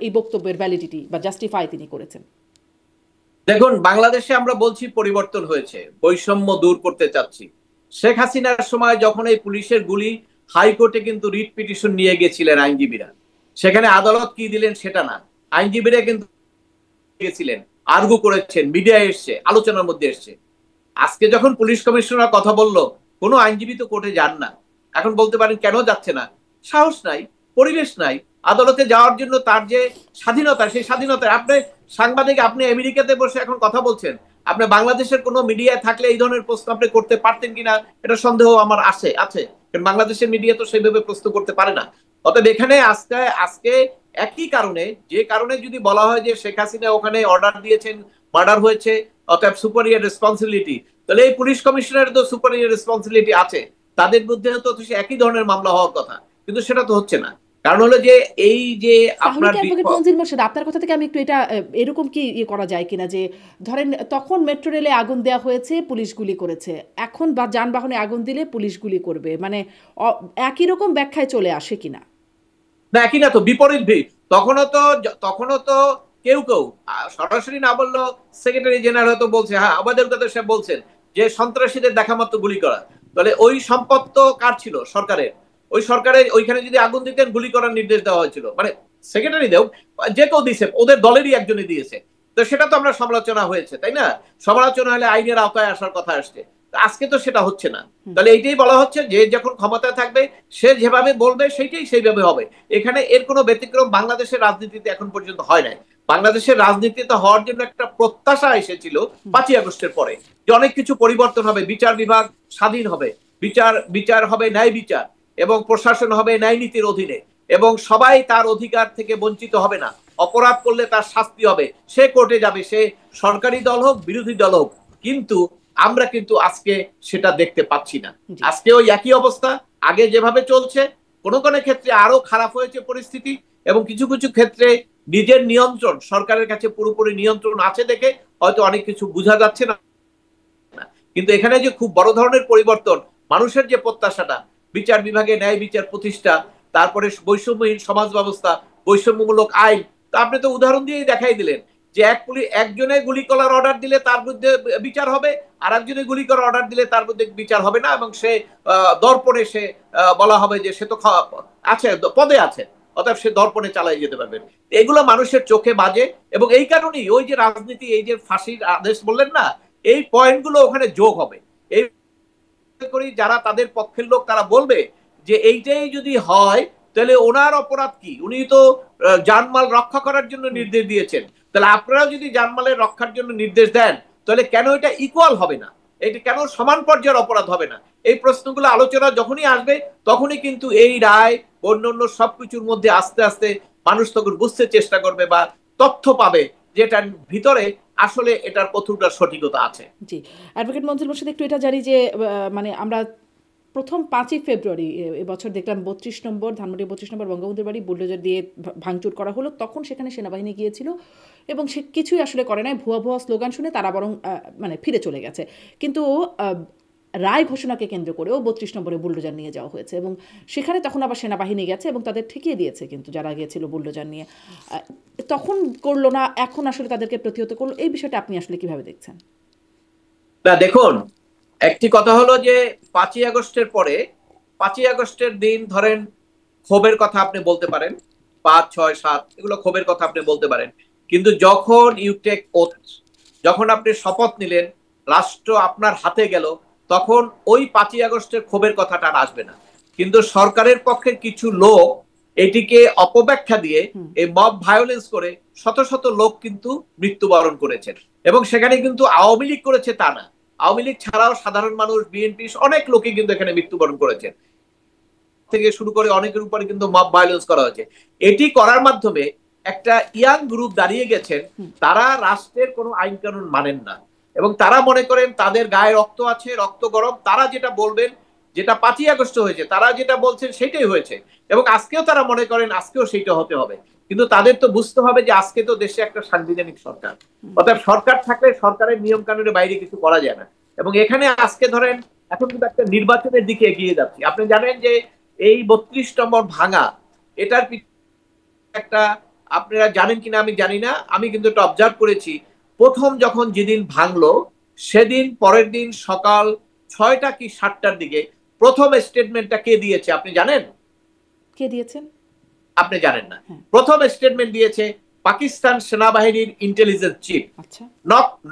A: এই বক্তব্যের ভ্যালিডিটি বা জাস্টিফাই তিনি করেছেন।
B: দেখুন, বাংলাদেশে আমরা বলছি পরিবর্তন হয়েছে, বৈষম্য দূর করতে চাচ্ছি। শেখ হাসিনার সময় যখন এই পুলিশের গুলি, হাইকোর্টে কিন্তু রিট পিটিশন নিয়ে গেছিলেন আইনজীবীরা, সেখানে আদালত কি দিলেন সেটা না, আইনজীবীরা কিন্তু গেছিলেন, আর্গু করেছেন, মিডিয়া এসছে, আলোচনার মধ্যে এসছে। আজকে যখন পুলিশ কমিশনার কথা বলল, কোনো আইনজীবী তো কোর্টে যান না। এখন বলতে পারেন কেন যাচ্ছে না? সাহস নাই, পরিবেশ নাই আদালতে যাওয়ার জন্য। তার যে স্বাধীনতা, সেই স্বাধীনতা, আপনি সাংবাদিক, আপনি আমেরিকাতে বসে এখন কথা বলছেন, আপনি বাংলাদেশের কোনো মিডিয়ায় থাকলে এই ধরনের প্রশ্ন আপনি করতে পারতেন কিনা এটা সন্দেহ আমার আছে। কারণ বাংলাদেশের মিডিয়া তো সেইভাবে প্রশ্ন করতে পারে না। অতএব এখানে আজকে একই কারণে, যে কারণে যদি বলা হয় যে শেখ হাসিনা ওখানে অর্ডার দিয়েছেন, মার্ডার হয়েছে, অতএব সুপারিয়র রেসপন্সিবিলিটি, তাহলে এই পুলিশ কমিশনারের তো সুপারিয়র রেসপন্সিবিলিটি আছে, তাদের বিরুদ্ধে তো একই ধরনের মামলা হওয়ার কথা, কিন্তু সেটা তো হচ্ছে না। কারণ হলো যে এই যে আপনার
A: আপনার কথা থেকে আমি একটু এটা এরকম কি করা যায় কিনা, যে ধরেন তখন মেট্রো রেলে আগুন দেওয়া হয়েছে, পুলিশ গুলি করেছে, এখন বা যানবাহনে আগুন দিলে পুলিশ গুলি করবে, মানে একই রকম ব্যাখ্যায় চলে আসে কিনা?
B: না, একই না তো, বিপরীত। তখনও তো কেউ সরাসরি না বললেও সেক্রেটারি জেনারেল হয়তো বলছে, হ্যাঁ আমাদের কথা সে বলছেন যে সন্ত্রাসীদের দেখা মাত্র গুলি করা। তাহলে ওই সম্পদ তো কার ছিল? সরকারের। ওই সরকারের ওইখানে যদি আগুন দিতেন, গুলি করার নির্দেশ দেওয়া হয়েছিল, মানে সেক্রেটারি দেও, যে কেউ দিয়েছে, ওদের দলেরই একজনই দিয়েছে, তো সেটা তো আমরা সমালোচনা হয়েছে, তাই না? সমালোচনা হলে আইনের আওতায় আসার কথা আসছে, আজকে তো সেটা হচ্ছে না। তাহলে এইটাই বলা হচ্ছে যে যখন ক্ষমতায় থাকবে সে যেভাবে বলবে সেইভাবে হবে। এখানে এর কোনো ব্যতিক্রম বাংলাদেশের রাজনীতিতে এখন পর্যন্ত হয় নাই। বাংলাদেশের রাজনীতিতে হওয়ার জন্য একটা প্রত্যাশা এসেছিল 5ই আগস্টের পরে, যে অনেক কিছু পরিবর্তন হবে, বিচার বিভাগ স্বাধীন হবে, বিচার হবে ন্যায় বিচার, এবং প্রশাসন হবে ন্যায় নীতির অধীনে, এবং সবাই তার অধিকার থেকে বঞ্চিত হবে না, অপরাধ করলে তার শাস্তি হবে, সে কোর্টে যাবে, সে সরকারি দল হোক বিরোধী দল হোক। কিন্তু আমরা কিন্তু আজকে সেটা দেখতে পাচ্ছি না। আজকে ওই একই অবস্থা, আগে যেভাবে চলছে, কোনো কোনো ক্ষেত্রে আরো খারাপ হয়েছে পরিস্থিতি, এবং কিছু কিছু ক্ষেত্রে নিজের নিয়ন্ত্রণ, সরকারের কাছে পুরোপুরি নিয়ন্ত্রণ আছে দেখে হয়তো অনেক কিছু বোঝা যাচ্ছে না। কিন্তু এখানে যে খুব বড় ধরনের পরিবর্তন, মানুষের যে প্রত্যাশাটা, বিচার বিভাগে ন্যায় বিচার প্রতিষ্ঠা, তারপরে বৈষম্যহীন সমাজ ব্যবস্থা, বৈষম্যমূলক আইন, তা আপনি তো উদাহরণ দিয়েই দেখাই দিলেন যে একজনে গুলি করার অর্ডার দিলে তার বিরুদ্ধে বিচার হবে, আর একজনে গুলি করার অর্ডার দিলে তার বিরুদ্ধে বিচার হবে না, এবং সে দর্পণে সে বলা হবে যে সে তো আছে, পদে আছে, অতএব সে দর্পণে চালাই যেতে পারবে। এগুলো মানুষের চোখে বাজে, এবং এই কারণেই ওই যে রাজনীতি, এই যে ফাঁসির আদেশ বললেন না, এই পয়েন্টগুলো ওখানে যোগ হবে। এই করি যারা তাদের পক্ষের লোক তারা বলবে যে এইটাই যদি হয় তাহলে ওনার অপরাধ কি, উনি তো জানমাল রক্ষা করার জন্য নির্দেশ দিয়েছেন, তাহলে আপনারাও যদি জানমালের রক্ষার জন্য নির্দেশ দেন তাহলে কেন এটা ইকুয়াল হবে না, এটা কেন সমান পর্যায়ের অপরাধ হবে না? এই প্রশ্নগুলো আলোচনা যখনই আসবে তখনই কিন্তু এই রায় অন্যান্য সবকিছুর মধ্যে আস্তে আস্তে মানুষ তখন বুঝতে চেষ্টা করবে বা তথ্য পাবে যেটার ভিতরে আসলে এটার কতটা সঠিকতা আছে।
A: জি, অ্যাডভোকেট মনজুর মোর্শেদ, একটু এটা জানি যে মানে আমরা প্রথম 5ই ফেব্রুয়ারি এবছর দেখলাম 32 নম্বর ধানমন্ডি 32 নম্বর বঙ্গবন্ধুর বাড়ি বুলডোজার দিয়ে ভাঙচুর করা হলো। তখন সেখানে সেনাবাহিনী গিয়েছিল এবং সে কিছুই আসলে করে নাই, ভুয়া ভুয়া স্লোগান শুনে তারা বরং মানে ফিরে চলে গেছে। কিন্তু রায় ঘোষণাকে কেন্দ্র করেও 32 নম্বরে বুলডোজার নিয়ে যাওয়া হয়েছে এবং সেখানে তখন আবার সেনাবাহিনী গেছে এবং তাদের ঠেকিয়ে দিয়েছে, কিন্তু যারা গিয়েছিল বুলডোজার নিয়ে তখন করলো না, এখন আসলে তাদেরকে প্রতিহত করলো। এই বিষয়টা আপনি আসলে কিভাবে দেখছেন?
B: না দেখুন, একটি কথা হলো যে 5ই আগস্টের পরে, 5ই আগস্টের দিন ধরেন ক্ষোভের কথা আপনি বলতে পারেন, 5, 6, 7 এগুলো ক্ষোভের কথা আপনি বলতে পারেন, কিন্তু যখন ইউ টেক ওথ, যখন আপনি শপথ নিলেন, রাষ্ট্র আপনার হাতে গেল, তখন ওই 5ই আগস্টের ক্ষোভের কথাটা আর আসবে না। কিন্তু সরকারের পক্ষের কিছু লোক এটিকে অপব্যাখ্যা দিয়ে এই মব ভায়োলেন্স করে শত শত লোক কিন্তু মৃত্যুবরণ করেছেন, এবং সেখানে কিন্তু আওয়ামী লীগ করেছে তা না, আওয়ামী লীগ ছাড়াও সাধারণ মানুষ, বিএনপি অনেক লোকই কিন্তু এখানে মৃত্যুবরণ করেছে, থেকে শুরু করে অনেকের উপরে কিন্তু মব ভায়োলেন্স করা হয়েছে। এটি করার মাধ্যমে একটা ইয়াং গ্রুপ দাঁড়িয়ে গেছেন, তারা রাষ্ট্রের কোনো আইন কানুন মানেন না, এবং তারা মনে করেন তাদের গায়ে রক্ত আছে, রক্ত গরম, তারা যেটা বলবেন, যেটা 5ই আগস্ট হয়েছে তারা যেটা বলছেন সেটাই হয়েছে, এবং আজকেও তারা মনে করেন আজকেও সেইটা হতে হবে। কিন্তু তাদের তো বুঝতে হবে যে আজকে তো দেশে একটা সাংবিধানিক সরকার, অর্থাৎ সরকার থাকলে সরকারের নিয়ম কানুনের বাইরে কিছু করা যায় না। এবং এখানে আজকে ধরেন এখন কিন্তু একটা নির্বাচনের দিকে এগিয়ে যাচ্ছি। আপনি জানেন যে এই 32 নম্বর ভাঙা, এটার একটা, আপনারা জানেন কিনা আমি জানি না, আমি কিন্তু এটা অবজার্ভ করেছি, প্রথম যখন যেদিন ভাঙলো সেদিন পরের দিন সকাল 6টা কি 7টার দিকে প্রথম স্টেটমেন্টটা কে দিয়েছে আপনি জানেন?
A: কে দিয়েছেন?
B: আপনি জানেন না। প্রথম স্টেটমেন্ট দিয়েছে পাকিস্তান সেনাবাহিনীর intelligence chief,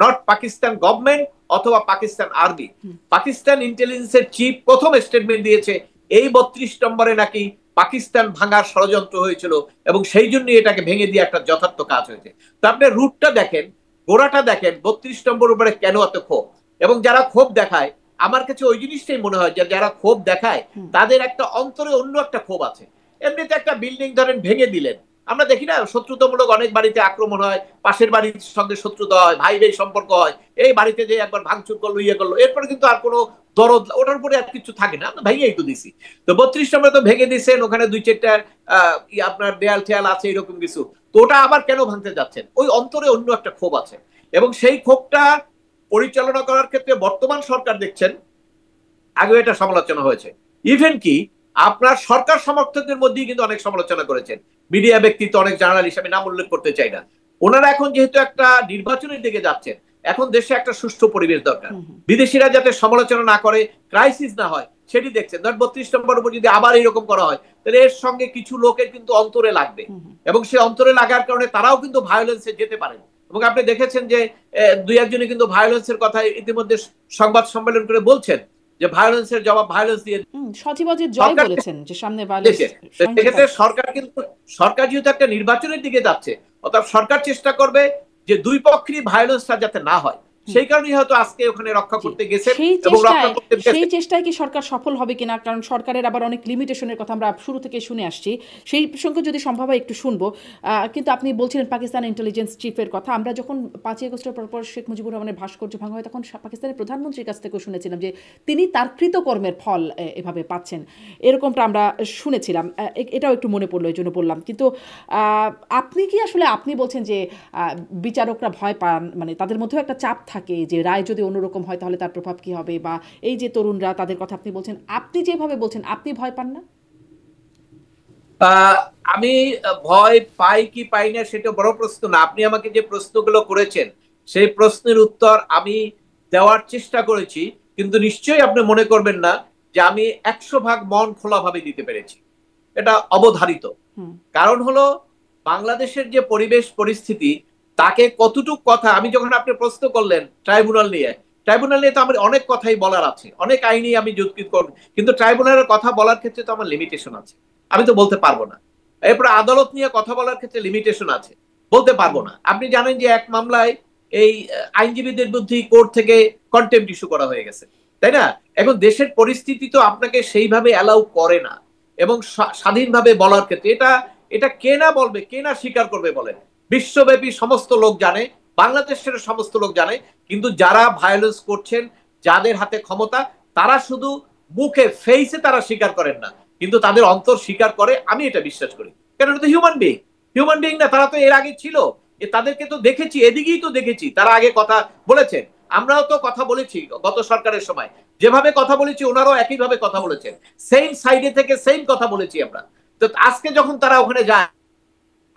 B: not Pakistan government অথবা পাকিস্তান আর্মি, পাকিস্তান ইন্টেলিজেন্সের চিফ প্রথম স্টেটমেন্ট দিয়েছে এই 32 নম্বরে নাকি পাকিস্তান ভাঙার ষড়যন্ত্র হয়েছিল এবং সেই জন্য এটাকে ভেঙে দিয়ে একটা যথার্থ কাজ হয়েছে। তো আপনি রুটটা দেখেন, গোড়াটা দেখেন, 32 নম্বর উপরে কেন এত ক্ষোভ, এবং যারা ক্ষোভ দেখায়, আমার কাছে ওই জিনিসটাই মনে হয় যে যারা ক্ষোভ দেখায় তাদের একটা অন্তরে অন্য একটা ক্ষোভ আছে। এমনিতে একটা বিল্ডিং ধরেন ভেঙে দিলেন, আমরা দেখি না শত্রুতামূলক অনেক বাড়িতে আক্রমণ হয়, পাশের বাড়ির সঙ্গে শত্রুতা হয়, ভাই ভাই সম্পর্ক হয়, এই বাড়িতে যে একবার ভাঙচুর করলো, ইয়ে করলো, এরপরে কিন্তু আর কোনো দরদ ওটার উপরে আর কিছু থাকে না, আমরা ভেঙেই তো দিছি। তো 32 নম্বরে তো ভেঙে দিচ্ছেন, ওখানে 2-4টা আপনার দেয়াল ঠেয়াল আছে এরকম কিছু, তো ওটা আবার কেন ভাঙতে যাচ্ছেন? ওই অন্তরে অন্য একটা ক্ষোভ আছে, এবং সেই ক্ষোভটা পরিচালনা করার ক্ষেত্রে বর্তমান সরকার দেখছেন, আগেও এটা সমালোচনা হয়েছে, ইভেন কি আপনার সরকার সমর্থকদের মধ্যেই কিন্তু অনেক সমালোচনা করেছেন, মিডিয়া ব্যক্তিত্ব, অনেক জার্নালিস্ট, আমি নাম উল্লেখ করতে চাই না। ওনারা এখন যেহেতু একটা নির্বাচনের দিকে যাচ্ছেন, এখন দেশে একটা সুষ্ঠু পরিবেশ দরকার, বিদেশিরা যাতে সমালোচনা না করে, ক্রাইসিস না হয় সেটি দেখছেন। ধর 32 নম্বর উপর যদি আবার এইরকম করা হয় তাহলে এর সঙ্গে কিছু লোকের কিন্তু অন্তরে লাগবে, এবং সে অন্তরে লাগার কারণে তারাও কিন্তু ভায়োলেন্সে যেতে পারেন। এবং আপনি দেখেছেন যে 2-1 কিন্তু ভায়োলেন্সের কথা ইতিমধ্যে সংবাদ সম্মেলন করে বলছেন যে ভায়োলেন্সের জবাব ভায়োলেন্স দিয়ে
A: সচিবাজিত জয় বলেছেন যে সামনে ভায়োলেন্স।
B: সেক্ষেত্রে সরকার কিন্তু, সরকার যেহেতু একটা নির্বাচনের দিকে যাচ্ছে, অর্থাৎ সরকার চেষ্টা করবে যে দুই পক্ষেরই ভায়োলেন্সটা যাতে না হয়, সেই কারণেই হয়তো আজকে ওখানে রক্ষা করতে গেছেন।
A: সেই চেষ্টায় কি সরকার সফল হবে কিনা, কারণ সরকারের আবার অনেক লিমিটেশনের কথা আমরা শুরু থেকে শুনে আসছি, সেই প্রসঙ্গে যদি সম্ভব হয় একটু শুনবো। কিন্তু আপনি বলছিলেন পাকিস্তান ইন্টেলিজেন্স চিফের কথা, আমরা যখন 5ই আগস্টের পরপর শেখ মুজিবুর রহমানের ভাস্কর্য ভাঙা হয় তখন পাকিস্তানের প্রধানমন্ত্রীর কাছ থেকেও শুনেছিলাম যে তিনি তার কৃতকর্মের ফল এভাবে পাচ্ছেন, এরকমটা আমরা শুনেছিলাম। এটাও একটু মনে পড়লো, এই জন্য বললাম। কিন্তু আপনি কি আসলে, আপনি বলছেন যে বিচারকরা ভয় পান, মানে তাদের মধ্যেও একটা চাপ থাকে যে রায় যদি অন্যরকম হয় তাহলে তার প্রভাব কি হবে, বা এই যে তরুণরা তাদের কথা আপনি বলছেন, আপনি যেভাবে বলছেন আপনি ভয় পান না?
B: আহ, আমি ভয় পাই কি পাই না সেটা বড় প্রশ্ন না। আপনি আমাকে যে প্রশ্নগুলো করেছেন সেই প্রশ্নের উত্তর আমি দেওয়ার চেষ্টা করেছি, কিন্তু নিশ্চয়ই আপনি মনে করবেন না যে আমি 100 ভাগ মন খোলা ভাবে দিতে পেরেছি। এটা অবধারিত। কারণ হলো বাংলাদেশের যে পরিবেশ পরিস্থিতি, তাকে কতটুক কথা, আমি যখন আপনি প্রশ্ন করলেন ট্রাইব্যুনাল নিয়ে, ট্রাইব্যুনাল নিয়ে তো আমার অনেক কথাই বলার আছে, অনেক আইনি আমি যুক্তি করব, কিন্তু ট্রাইব্যুনালের কথা বলার ক্ষেত্রে তো আমার লিমিটেশন আছে, আমি তো বলতে পারবো না। এরপরে আদালত নিয়ে কথা বলার ক্ষেত্রে লিমিটেশন আছে, বলতে পারবো না। আপনি জানেন যে এক মামলায় এই আইনজীবীদের বিরুদ্ধে কোর্ট থেকে কন্টেম্পট ইস্যু করা হয়ে গেছে, তাই না? এখন দেশের পরিস্থিতি তো আপনাকে সেইভাবে অ্যালাউ করে না, এবং স্বাধীনভাবে বলার ক্ষেত্রে এটা এটা কে না বলবে, কে না স্বীকার করবে বলেন? বিশ্বব্যাপী সমস্ত লোক জানে, বাংলাদেশের সমস্ত লোক জানে, কিন্তু যারা ভায়োলেন্স করছেন, যাদের হাতে ক্ষমতা, তারা শুধু মুখে ফেইসে তারা স্বীকার করেন না, কিন্তু তাদের অন্তর স্বীকার করে, আমি এটা বিশ্বাস করি। কারণ এটা তো হিউম্যান বিং, হিউম্যান বিং না? তারা তো এর আগে ছিল, তাদেরকে তো দেখেছি, এদিকেই তো দেখেছি তারা আগে কথা বলেছেন, আমরাও তো কথা বলেছি গত সরকারের সময়, যেভাবে কথা বলেছি ওনারাও একইভাবে কথা বলেছেন, সেম সাইডে থেকে সেম কথা বলেছি আমরা। তো আজকে যখন তারা ওখানে যায়,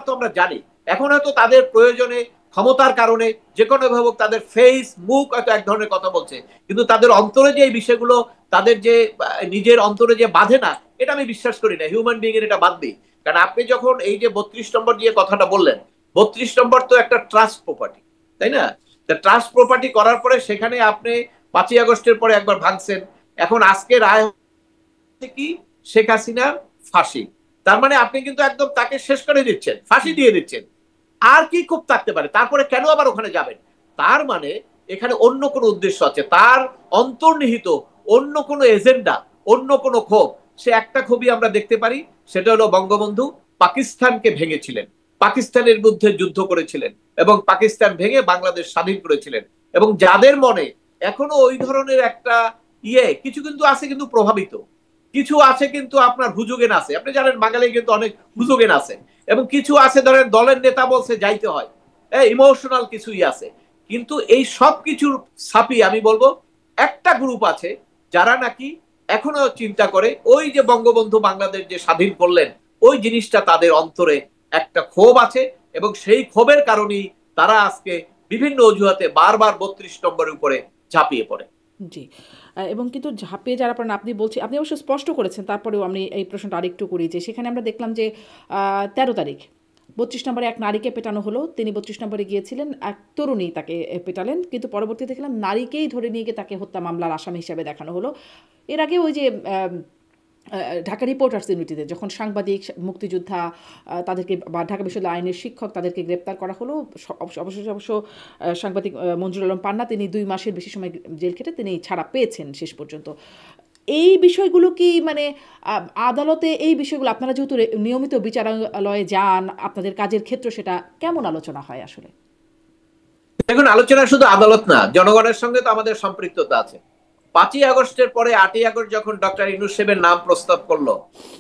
B: তো আমরা জানি এখন হয়তো তাদের প্রয়োজনে, ক্ষমতার কারণে যে কোনো ভাবে তাদের ফেস মুখ হয়তো এক ধরনের কথা বলছে, কিন্তু তাদের অন্তরে যে এই বিষয়গুলো, তাদের যে নিজের অন্তরে যে বাঁধে না, এটা আমি বিশ্বাস করি না। হিউম্যান বিং এর এটা বাদ দিই। কারণ আপনি যখন এই যে 32 নম্বর দিয়ে কথাটা বললেন, 32 নম্বর তো একটা ট্রাস্ট প্রপার্টি, তাই না? ট্রাস্ট প্রপার্টি করার পরে সেখানে আপনি 5ই আগস্টের পরে একবার ভাঙছেন, এখন আজকে রায় কি শেখ হাসিনার ফাঁসি, তার মানে আপনি কিন্তু একদম তাকে শেষ করে দিচ্ছেন, ফাঁসি দিয়ে দিচ্ছেন। আর কি খুব থাকতে পারে? তারপরে কেন আবার ওখানে যাবেন? তার মানে এখানে অন্য কোনো উদ্দেশ্য আছে, তার অন্তর্নিহিত অন্য কোনো এজেন্ডা, অন্য কোনো ক্ষোভ। সে একটা ক্ষোভই আমরা দেখতে পারি, সেটা হলো বঙ্গবন্ধু পাকিস্তানকে ভেঙেছিলেন, পাকিস্তানের বিরুদ্ধে যুদ্ধ করেছিলেন এবং পাকিস্তান ভেঙে বাংলাদেশ স্বাধীন করেছিলেন। এবং যাদের মনে এখনো ওই ধরনের একটা কিছু কিন্তু আছে, কিন্তু প্রভাবিত কিছু আছে, কিন্তু আপনার হুজুগেন আছে, আপনি জানেন বাঙালি কিন্তু অনেক হুজুগেন আছে, এবং কিছু আছে ধরেন দলের নেতা বলছে যাইতে হয়, ইমোশনাল কিছুই আছে। কিন্তু এই সব কিছুর ছাপিয়ে আমি বলবো একটা গ্রুপ আছে যারা নাকি এখনো চিন্তা করে ওই যে বঙ্গবন্ধু বাংলাদেশ যে স্বাধীন করলেন, ওই জিনিসটা তাদের অন্তরে একটা ক্ষোভ আছে, এবং সেই ক্ষোভের কারণেই তারা আজকে বিভিন্ন অজুহাতে বারবার 32 নম্বরের উপরে ঝাঁপিয়ে পড়ে।
A: জি। এবং কিন্তু ঝাঁপিয়ে যারা পড়েন, আপনি বলছি, আপনি অবশ্য স্পষ্ট করেছেন, তারপরেও আমি এই প্রশ্নটা আরেকটু করি যে সেখানে আমরা দেখলাম যে 13 তারিখ 32 নম্বরে এক নারীকে পেটানো হলো। তিনি 32 নম্বরে গিয়েছিলেন, এক তরুণী তাকে পেটালেন, কিন্তু পরবর্তীতে দেখলাম নারীকেই ধরে নিয়ে গিয়ে তাকে হত্যা মামলার আসামি হিসাবে দেখানো হলো। এর আগে ওই যে ঢাকা রিপোর্টার্স ইউনিটিতে যখন সাংবাদিক, মুক্তিযোদ্ধা, তাদেরকে, বা ঢাকা বিশ্ববিদ্যালয় আইনের শিক্ষক, তাদেরকে গ্রেপ্তার করা হলো, অবশেষে অবশ্য সাংবাদিক মঞ্জুর আলম পান্না, তিনি 2 মাসের বেশি সময় জেল খেটে তিনি ছাড়া পেয়েছেন শেষ পর্যন্ত। এই বিষয়গুলো কি মানে আদালতে এই বিষয়গুলো, আপনারা যেহেতু নিয়মিত বিচারালয়ে যান, আপনাদের কাজের ক্ষেত্র, সেটা কেমন আলোচনা হয় আসলে?
B: দেখুন, আলোচনা শুধু আদালত না, জনগণের সঙ্গে তো আমাদের সম্পৃক্ততা আছে। 5ই আগস্টের পরে 8ই আগস্ট যখন ডক্টর ইউনূস সাহেবের নাম প্রস্তাব করলো,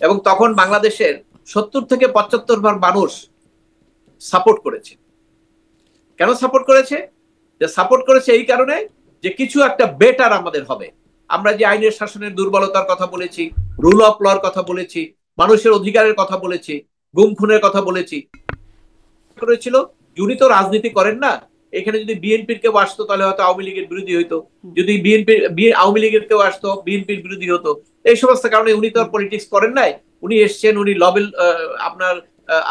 B: এবং তখন বাংলাদেশের 70 থেকে 75 ভাগ মানুষ সাপোর্ট করেছে। কেন সাপোর্ট করেছে? যে সাপোর্ট করেছে এই কারণে যে কিছু একটা বেটার আমাদের হবে। আমরা যে আইনের শাসনের দুর্বলতার কথা বলেছি, রুল অফ লর কথা বলেছি, মানুষের অধিকারের কথা বলেছি, গুম খুনের কথা বলেছি, করেছিল উনি তো রাজনীতি করেন না। এখানে যদি বিএনপির কেউ আসতো তাহলে হয়তো আওয়ামী লীগের বিরোধী হইতো, যদি আওয়ামী লীগের কেউ আসতো বিএনপির বিরোধী হতো। এই সমস্ত কারণে উনি তো আর পলিটিক্স করেন নাই। উনি এসছেন, উনি নোবেল আপনার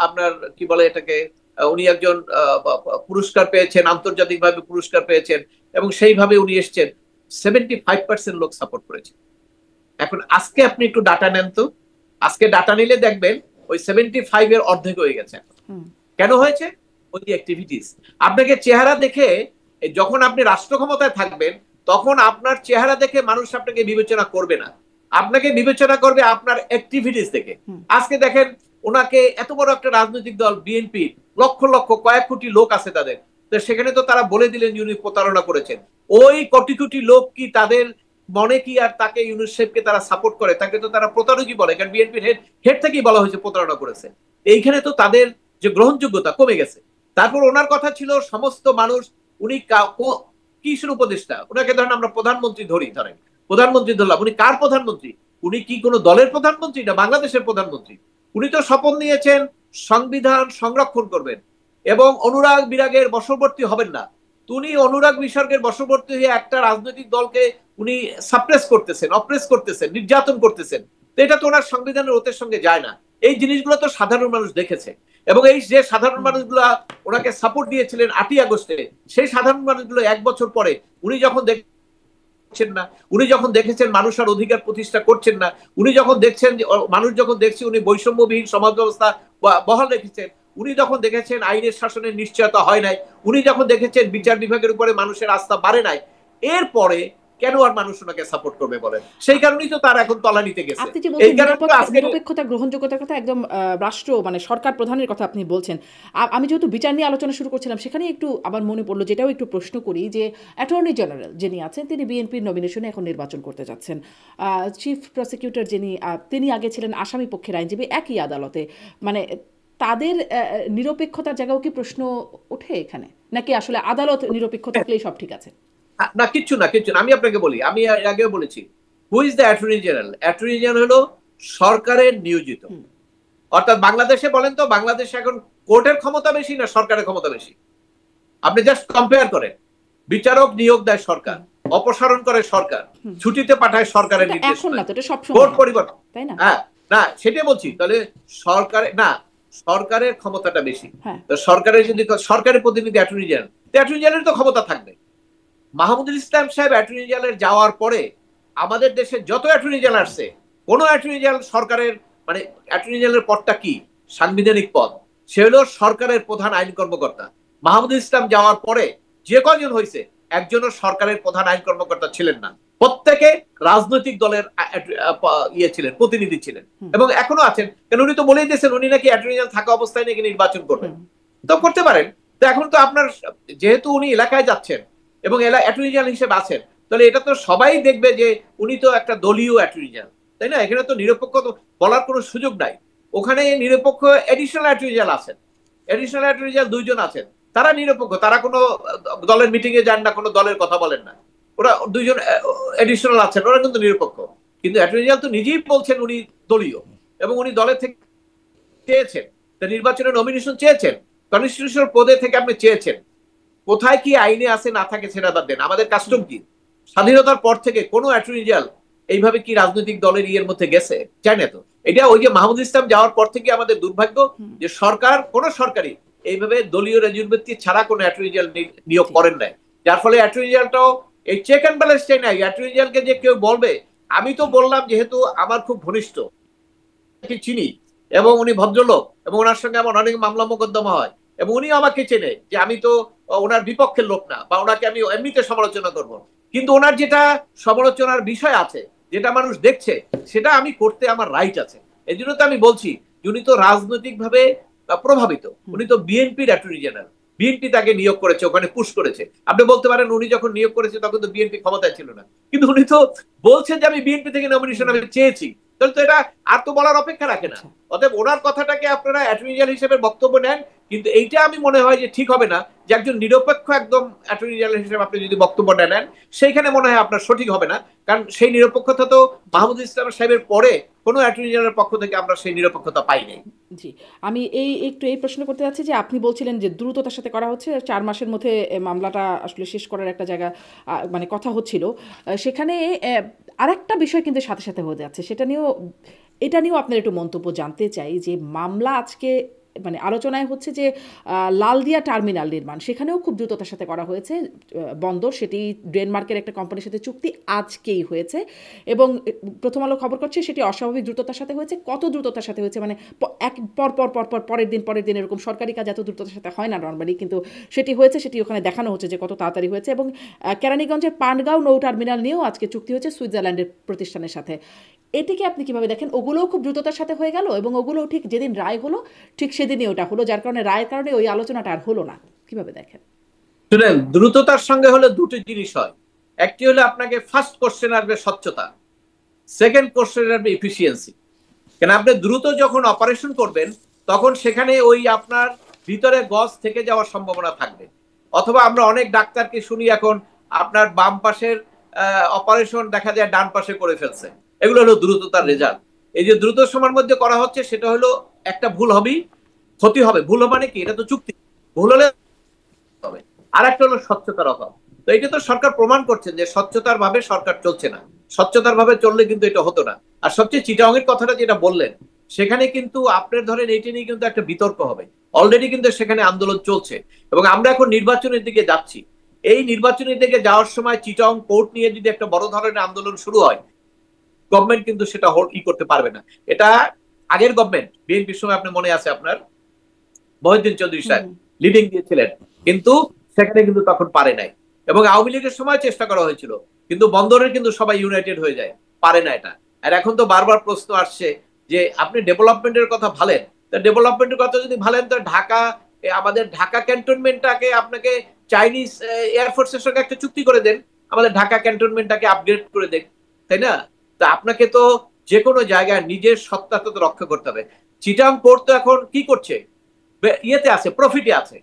B: আপনার কি বলে এটাকে, উনি একজন পুরস্কার পেয়েছেন, আন্তর্জাতিকভাবে পুরস্কার পেয়েছেন, এবং সেইভাবে উনি এসছেন। 75% লোক সাপোর্ট করেছে। এখন আজকে আপনি একটু ডাটা নেন তো, আজকে ডাটা নিলে দেখবেন ওই 75 এর অর্ধেক হয়ে গেছে। কেন হয়েছে? ওই অ্যাক্টিভিটিস। আপনাকে চেহারা দেখে, যখন আপনি রাষ্ট্র ক্ষমতায় থাকবেন তখন আপনার চেহারা দেখে মানুষ আপনাকে বিবেচনা করবে না, আপনাকে বিবেচনা করবে আপনার অ্যাক্টিভিটিস দেখে। আজকে দেখেন, ওনাকে এত বড় একটা রাজনৈতিক দল বিএনপি, লক্ষ লক্ষ কয়েক কোটি লোক আছে তাদের, তো সেখানে তো তারা বলে দিলেন উনি প্রতারণা করেছেন। ওই কোটি কোটি লোক কি তাদের মনে কি আর তাকে ইউনূস সাহেবকে তারা সাপোর্ট করে? তাকে তো তারা প্রতারকই বলে, কারণ বিএনপির হেড থেকেই বলা হয়েছে প্রতারণা করেছে। এইখানে তো তাদের যে গ্রহণযোগ্যতা কমে গেছে। তারপর ওনার কথা ছিল সমস্ত মানুষ, উনি কিসের উপদেষ্টা? ওনাকে ধরেন আমরা প্রধানমন্ত্রী ধরেন প্রধানমন্ত্রী ধরলাম, উনি কার প্রধানমন্ত্রী? উনি কি কোনো দলের প্রধানমন্ত্রী না বাংলাদেশের প্রধানমন্ত্রী? উনি তো শপথ নিয়েছেন সংবিধান সংরক্ষণ করবেন এবং অনুরাগ বিরাগের বশবর্তী হবেন না। উনি অনুরাগ বিসর্গের বশবর্তী হয়ে একটা রাজনৈতিক দলকে উনি সাপ্রেস করতেছেন, অপ্রেস করতেছেন, নির্যাতন করতেছেন। তো এটা তো ওনার সংবিধানের ওতের সঙ্গে যায় না। এই জিনিসগুলো তো সাধারণ মানুষ দেখেছে এবং এই যে সাধারণ মানুষগুলো ওনাকে সাপোর্ট দিয়েছিলেন 8ই আগস্টে, সেই সাধারণ মানুষগুলো 1 বছর পরে উনি যখন না, উনি যখন দেখেছেন মানুষ আর অধিকার প্রতিষ্ঠা করছেন না, উনি যখন দেখছেন মানুষ যখন দেখছে উনি বৈষম্যবিহীন সমাজ ব্যবস্থা বহাল রেখেছেন, উনি যখন দেখেছেন আইনের শাসনের নিশ্চয়তা হয় নাই, উনি যখন দেখেছেন বিচার বিভাগের উপরে মানুষের আস্থা বাড়ে নাই, এরপরে কেন আর মানুষ ওনাকে সাপোর্ট করবে বলেন? সেই কারণেই তো তার এখন তলানিতে গেছে।
A: আপনি যে বলছেন নিরপেক্ষতা গ্রহণযোগ্যতার কথা, একদম রাষ্ট্র মানে সরকার প্রধানের কথা আপনি বলছেন। আমি যেহেতু বিচার নিয়ে আলোচনা শুরু করছিলাম, সেখানে একটু আবার মনে পড়লো, যেটাও একটু প্রশ্ন করি, যে অ্যাটর্নি জেনারেল যিনি আছেন তিনি বিএনপির নমিনেশনে এখন নির্বাচন করতে যাচ্ছেন। চিফ প্রসিকিউটর যিনি, তিনি আগে ছিলেন আসামি পক্ষের আইনজীবী একই আদালতে। মানে তাদের নিরপেক্ষতার জায়গাও কি প্রশ্ন ওঠে এখানে, নাকি আসলে আদালত নিরপেক্ষ থাকলেই সব ঠিক আছে?
B: না, কিচ্ছু না, কিচ্ছু না। আমি আপনাকে বলি, আমি আগেও বলেছি, who is the attorney general? Attorney general হলো সরকারের নিয়োজিত। অর্থাৎ বাংলাদেশে বলেন তো, বাংলাদেশে এখন কোর্টের ক্ষমতা বেশি না সরকারের ক্ষমতা বেশি? আপনি জাস্ট কম্পেয়ার করেন। বিচারক নিয়োগ দেয় সরকার, অপসারণ করে সরকার, ছুটিতে পাঠায় সরকারের নির্দেশ, কোর্ট পরিবর্তন, তাই না? হ্যাঁ, না সেটাই বলছি। তাহলে সরকারের ক্ষমতাটা বেশি। তো সরকারের যদি সরকারের প্রতিনিধি অ্যাটর্নি জেনারেল, অ্যাটর্নি জেনারেল তো ক্ষমতা থাকবে। মাহমুদুল ইসলাম সাহেব অ্যাটর্নি জেনারেল যাওয়ার পরে আমাদের দেশে যত অ্যাটর্নি জেনারেল আসছে, কোন অ্যাটর্নি জেনারেল সরকারের, মানে অ্যাটর্নি জেনারেলের পদটা কি? সাংবিধানিক পদ। সে হলো সরকারের প্রধান আইন কর্মকর্তা। মাহমুদুল ইসলাম যাওয়ার পরে যে কয়জন হয়েছে, একজনও সরকারের প্রধান আইন কর্মকর্তা ছিলেন না। প্রত্যেকে রাজনৈতিক দলের ছিলেন, প্রতিনিধি ছিলেন এবং এখনো আছেন। কেন, উনি তো বলেই দিয়েছেন উনি নাকি অ্যাটর্নি জেনারেল থাকা অবস্থায় নাকি নির্বাচন করবেন। তো করতে পারেন। তো এখন তো আপনার, যেহেতু উনি এলাকায় যাচ্ছেন এবং অ্যাটর্নি জেনারেল হিসেবে আছেন, তাহলে এটা তো সবাই দেখবে যে উনি তো একটা দলীয় অ্যাটর্নি জেনারেল, তাই না? এখানে তো নিরপেক্ষ বলার কোনো সুযোগ নাই। ওখানে নিরপেক্ষ এডিশনাল অ্যাটর্নি জেনারেল আছেন, এডিশনাল অ্যাটর্নি জেনারেল 2 জন আছেন, তারা নিরপেক্ষ। তারা কোনো দলের মিটিং এ যান না, কোনো দলের কথা বলেন না। ওরা 2 জন এডিশনাল আছেন, ওরা কিন্তু নিরপেক্ষ। কিন্তু অ্যাটর্নি জেনারেল তো নিজেই বলছেন উনি দলীয় এবং উনি দলের থেকে চেয়েছেন, নির্বাচনের নমিনেশন চেয়েছেন, কনস্টিটিউশনাল পদে থেকে আপনি চেয়েছেন। কোথায় কি আইনে আছে না থাকে সেটা বাদ দেন, আমাদের কাস্টম কি? স্বাধীনতার পর থেকে কোনো অ্যাটর্নি জেনারেল এইভাবে কি রাজনৈতিক দলের ইয়ের মধ্যে গেছে? চাই না তো। এটা ওই যে মাহমুদুল ইসলাম যাওয়ার পর থেকে আমাদের দুর্ভাগ্য যে সরকার, কোন সরকারই এইভাবে দলীয় রেজুলমেন্ট ছাড়া কোনো অ্যাটর্নি জেনারেল নিয়োগ করেন নাই। যার ফলে অ্যাটর্নি জেনারেলটাও এই চেক অ্যান্ড ব্যালেন্স চাই নাই। অ্যাটর্নি জেনারেলকে যে কেউ বলবে, আমি তো বললাম যেহেতু আমার খুব ঘনিষ্ঠ, চিনি এবং উনি ভদ্রলোক এবং ওনার সঙ্গে আমার অনেক মামলা মোকদ্দমা হয় এবং উনি আমাকে চেনে যে আমি তো ওনার বিপক্ষের লোক না, বা ওনাকে আমি এমনিতে সমালোচনা করব। কিন্তু ওনার যেটা সমালোচনার বিষয় আছে, যেটা মানুষ দেখছে, সেটা আমি করতে আমার রাইট আছে। এই জন্য তো আমি বলছি উনি তো রাজনৈতিক ভাবে প্রভাবিত। উনি তো বিএনপির অ্যাটর্নি জেনারেল, বিএনপি তাকে নিয়োগ করেছে, ওখানে পুশ করেছে। আপনি বলতে পারেন উনি যখন নিয়োগ করেছে তখন তো বিএনপি ক্ষমতায় ছিল না, কিন্তু উনি তো বলছেন যে আমি বিএনপি থেকে নমিনেশন আমি চেয়েছি। তাহলে তো এটা আর তো বলার অপেক্ষা রাখে না। অতএব ওনার কথাটাকে আপনারা অ্যাটর্নি জেনারেল হিসেবে বক্তব্য নেন, কিন্তু এইটা আমি মনে হয় যে ঠিক হবে না যে একজন নিরপেক্ষ একদম অ্যাটর্নি জেনারেল হিসেবে আপনি যদি বক্তব্যটা নেন, সেইখানে মনে হয় আপনার সঠিক হবে না। কারণ সেই নিরপেক্ষতা তো মাহমুদুল ইসলাম সাহেবের পরে কোনো অ্যাটর্নি জেনারেলের পক্ষ থেকে আমরা সেই নিরপেক্ষতা পাই নাই।
A: জি, আমি একটু প্রশ্ন করতে যাচ্ছি যে আপনি বলছিলেন যে দ্রুততার সাথে করা হচ্ছে, 4 মাসের মধ্যে মামলাটা আসলে শেষ করার একটা জায়গা মানে কথা হচ্ছিল। সেখানে আরেকটা বিষয় কিন্তু সাথে সাথে হয়ে যাচ্ছে, এটা নিয়েও আপনার একটু মন্তব্য জানতে চাই। যে মামলা আজকে মানে আলোচনায় হচ্ছে যে লালদিয়া টার্মিনাল নির্মাণ, সেখানেও খুব দ্রুততার সাথে করা হয়েছে বন্দর, সেটি ডেনমার্কের একটা কোম্পানির সাথে চুক্তি আজকেই হয়েছে এবং প্রথম আলো খবর করছে সেটি অস্বাভাবিক দ্রুততার সাথে হয়েছে। কত দ্রুততার সাথে হয়েছে, মানে পরের দিন এরকম সরকারি কাজ এত দ্রুততার সাথে হয় না নর্মালি, কিন্তু সেটি হয়েছে, সেটি ওখানে দেখানো হচ্ছে যে কত তাড়াতাড়ি হয়েছে। এবং কেরানীগঞ্জের পানগাঁও নৌ টার্মিনাল নিয়েও আজকে চুক্তি হয়েছে সুইজারল্যান্ডের প্রতিষ্ঠানের সাথে। এটিকে আপনি কিভাবে দেখেন? ওগুলোও খুব দ্রুততার সাথে হয়ে গেল এবং ওগুলোও ঠিক যেদিন রায় হলো ঠিক সেদিনই ওটা হলো, যার কারণে রায়ের কারণে ওই আলোচনাটা আর হলো না। কিভাবে দেখেন?
B: শুনেন, দ্রুততার সঙ্গে হলে দুটো জিনিস হয়। একটি হলে আপনাকে ফার্স্ট কোশ্চেন আসবে স্বচ্ছতা, সেকেন্ড কোশ্চেন আসবে এফিসিয়েন্সি। কেন, আপনি দ্রুত যখন অপারেশন করবেন তখন সেখানে ওই আপনার ভিতরে গজ থেকে যাওয়ার সম্ভাবনা থাকবে। অথবা আমরা অনেক ডাক্তারকে শুনি এখন আপনার বাম পাশের অপারেশন দেখা যায় ডান পাশে করে ফেলছে। এগুলো হলো দ্রুততার রেজাল্ট। এই যে দ্রুত সময়ের মধ্যে করা হচ্ছে সেটা হলো একটা ভুল হবেই, ক্ষতি হবে। ভুল মানে কি, এটা তো চুক্তি, ভুল হলে হবে। আর একটা হলো স্বচ্ছতার অভাব। তো এটা তো সরকার প্রমাণ করছেন যে স্বচ্ছতার ভাবে সরকার চলছে না। স্বচ্ছতার ভাবে চললে কিন্তু এটা হতো না। আর সবচেয়ে চিটাগংয়ের কথাটা যেটা বললেন, সেখানে কিন্তু আপনার ধরেন এইটা নিয়ে কিন্তু একটা বিতর্ক হবে। অলরেডি কিন্তু সেখানে আন্দোলন চলছে এবং আমরা এখন নির্বাচনের দিকে যাচ্ছি। এই নির্বাচনের দিকে যাওয়ার সময় চিটাগং পোর্ট নিয়ে যদি একটা বড় ধরনের আন্দোলন শুরু হয়, গভর্নমেন্ট কিন্তু সেটা করতে পারবে না। এটা আগের গভর্নমেন্ট, বিএনপির সময় আপনি মনে আছে আপনার মহিউদ্দিন চৌধুরী সাহেব লিডিং দিয়েছিলেন, কিন্তু সেখানে কিন্তু তখন পারে নাই। এবং আওয়ামী লীগের সময় চেষ্টা করা হয়েছিল, কিন্তু বন্দরের কিন্তু সবাই ইউনাইটেড হয়ে যায়, পারে না এটা। আর এখন তো বারবার প্রশ্ন আসছে যে আপনি ডেভেলপমেন্টের কথা ভালেন, তা ডেভেলপমেন্টের কথা যদি ভালেন তো ঢাকা, আমাদের ঢাকা ক্যান্টনমেন্টটাকে আপনাকে চাইনিজ এয়ারফোর্সের সঙ্গে একটা চুক্তি করে দেন, আমাদের ঢাকা ক্যান্টনমেন্টটাকে আপগ্রেড করে দেন, তাই না? তা আপনাকে তো যে কোনো জায়গায় নিজের সত্তাটা তো রক্ষা করতে হবে। চিটাগং পোর্ট তো এখন কি করছে, ইয়েতে আছে, প্রফিটে আছে।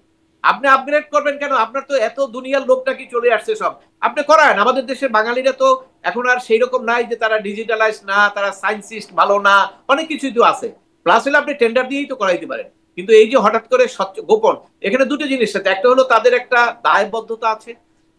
B: আপনি আপগ্রেড করবেন কেন? আপনার তো এত দুনিয়ার লোকটা কি চলে আসছে সব, আপনি করান। আমাদের দেশের বাঙালিরা তো এখন আর সেই রকম নাই যে তারা ডিজিটালাইজ না, তারা সায়েন্সিস্ট ভালো না, অনেক কিছুই তো আছে। প্লাস হলে আপনি টেন্ডার দিয়েই তো করাইতে পারেন। কিন্তু এই যে হঠাৎ করে গোপন, এখানে দুটো জিনিস আছে। একটা হলো তাদের একটা দায়বদ্ধতা আছে,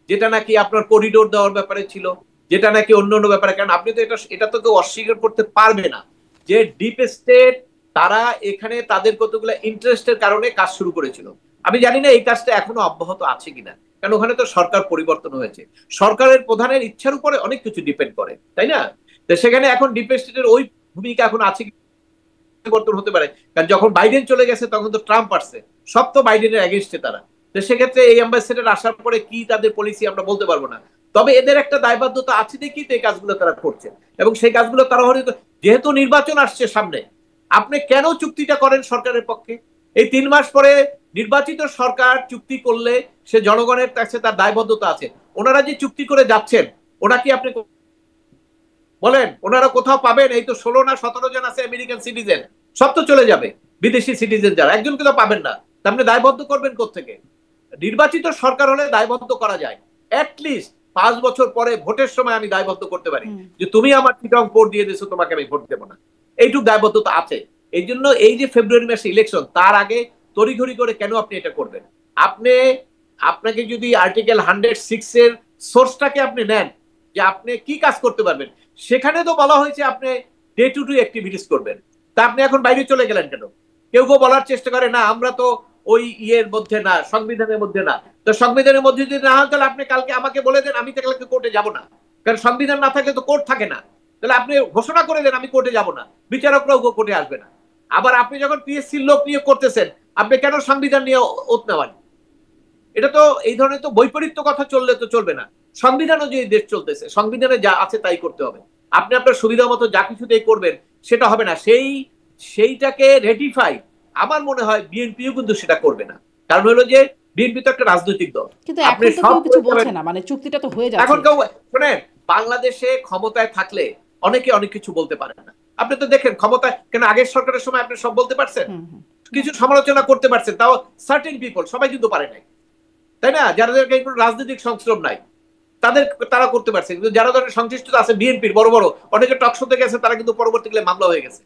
B: যেটা নাকি আপনার করিডোর দেওয়ার ব্যাপারে ছিল, যেটা নাকি অন্য অন্য ব্যাপারে। কারণ আপনি তো এটা তো কেউ অস্বীকার করতে পারবে না যে ডিপ স্টেট তারা এখানে তাদের কতগুলো ইন্টারেস্টের কারণে কাজ শুরু করেছিল। আমি জানি না এই কাজটা এখনো অব্যাহত আছে কিনা, কারণ ওখানে তো সরকার পরিবর্তন হয়েছে। সরকারের প্রধানের ইচ্ছার উপরে অনেক কিছু ডিপেন্ড করে, তাই না? তো সেখানে এখন ডিপ স্টেটের ওই ভূমিকা এখন আছে, পরিবর্তন হতে পারে। কারণ যখন বাইডেন চলে গেছে তখন তো ট্রাম্প আসছে, সব তো বাইডেনের এগেনস্টে তারা। তো সেক্ষেত্রে এই অ্যাম্বাসেডর আসার পরে কি তাদের পলিসি আমরা বলতে পারবো না। তবে এদের একটা দায়বদ্ধতা আছে দেখি তো এই কাজগুলো তারা করছে, এবং সেই কাজগুলো তারা হয়তো, যেহেতু নির্বাচন আসছে সামনে, আপনি কেন চুক্তিটা করেন সরকারের পক্ষে? এই 3 মাস পরে নির্বাচিত সরকার চুক্তি করলে সে জনগণের কাছে তার দায়বদ্ধতা আছে। ওনারা যে চুক্তি করে যাচ্ছেন, ওনা কি আপনি বলেন ওনারা কোথাও পাবেন? এই তো 16 না 17 জন আছে আমেরিকান সিটিজেন, সব তো চলে যাবে। বিদেশি সিটিজেন যারা, একজনকে তো পাবেন না। আপনি দায়বদ্ধ করবেন কোত্থেকে? নির্বাচিত সরকার হলে দায়বদ্ধ করা যায়, অ্যাটলিস্ট 5 বছর পরে ভোটের সময় আমি দায়বদ্ধ করতে পারি যে তুমি আমার চিটাগং পোর্ট দিয়ে দিয়েছো, তোমাকে আমি ভোট দেবো না। এইটুকু দায়বদ্ধতা আছে। এই জন্য এই যে ফেব্রুয়ারি মাসে ইলেকশন, তার আগে তড়িঘড়ি করে কেন আপনি এটা করবেন? আপনি, আপনাকে যদি আর্টিকেল 106 এর সোর্সটাকে আপনি নেন যে আপনি কি কাজ করতে পারবেন, সেখানে তো বলা হয়েছে আপনি ডে টু ডে অ্যাক্টিভিটিস করবেন। তা আপনি এখন বাইরে চলে গেলেন কেন? কেউ কেউ বলার চেষ্টা করে না আমরা তো ওই ইয়ের মধ্যে না, সংবিধানের মধ্যে না। তো সংবিধানের মধ্যে যদি না হয় তাহলে আপনি কালকে আমাকে বলে দেন, আমি তো কালকে কোর্টে যাব না। কারণ সংবিধান না থাকলে তো কোর্ট থাকে না। তাহলে আপনি ঘোষণা করে দেন আমি কোর্টে যাব না, বিচারকরাও কোর্টে আসবে না। আবার আপনি যখন পিএসসির লোক নিয়োগ করতেছেন, আপনি কেন সংবিধান নিয়ে ওত নেওয়ান? এটা তো এই ধরনের তো বৈপরীত্য কথা চললে তো চলবে না। সংবিধান অনুযায়ী দেশ চলতেছে, সংবিধানে যা আছে তাই করতে হবে। আপনি আপনার সুবিধা মতো যা কিছুতেই করবেন, সেটা হবে না। সেইটাকে রেটিফাই আমার মনে হয় বিএনপিও কিন্তু সেটা করবে না। কারণ হলো যে বিএনপি তো একটা রাজনৈতিক দল।
A: কিন্তু এখন তো কেউ কিছু বলছে না, মানে চুক্তিটা তো হয়ে যাচ্ছে।
B: এখন কেউ শুনেন, বাংলাদেশে ক্ষমতায় থাকলে অনেকে অনেক কিছু বলতে পারে না। আপনি তো দেখেন ক্ষমতায়, কেন আগের সরকারের সময় আপনি সব বলতে পারছেন, কিছু সমালোচনা করতে পারছেন, তাও সার্টেন পিপল, সবাই কিন্তু পারে নাই, তাই না? যাদেরকে কোনো রাজনৈতিক সংশ্রম নাই তারা করতে পারছে। কিন্তু যারা ধরনের সংশ্লিষ্টতা আছে বিএনপির বড় বড় অনেকে টক শোতে গেছে, তারা কিন্তু পরবর্তীকালে মামলা হয়ে গেছে।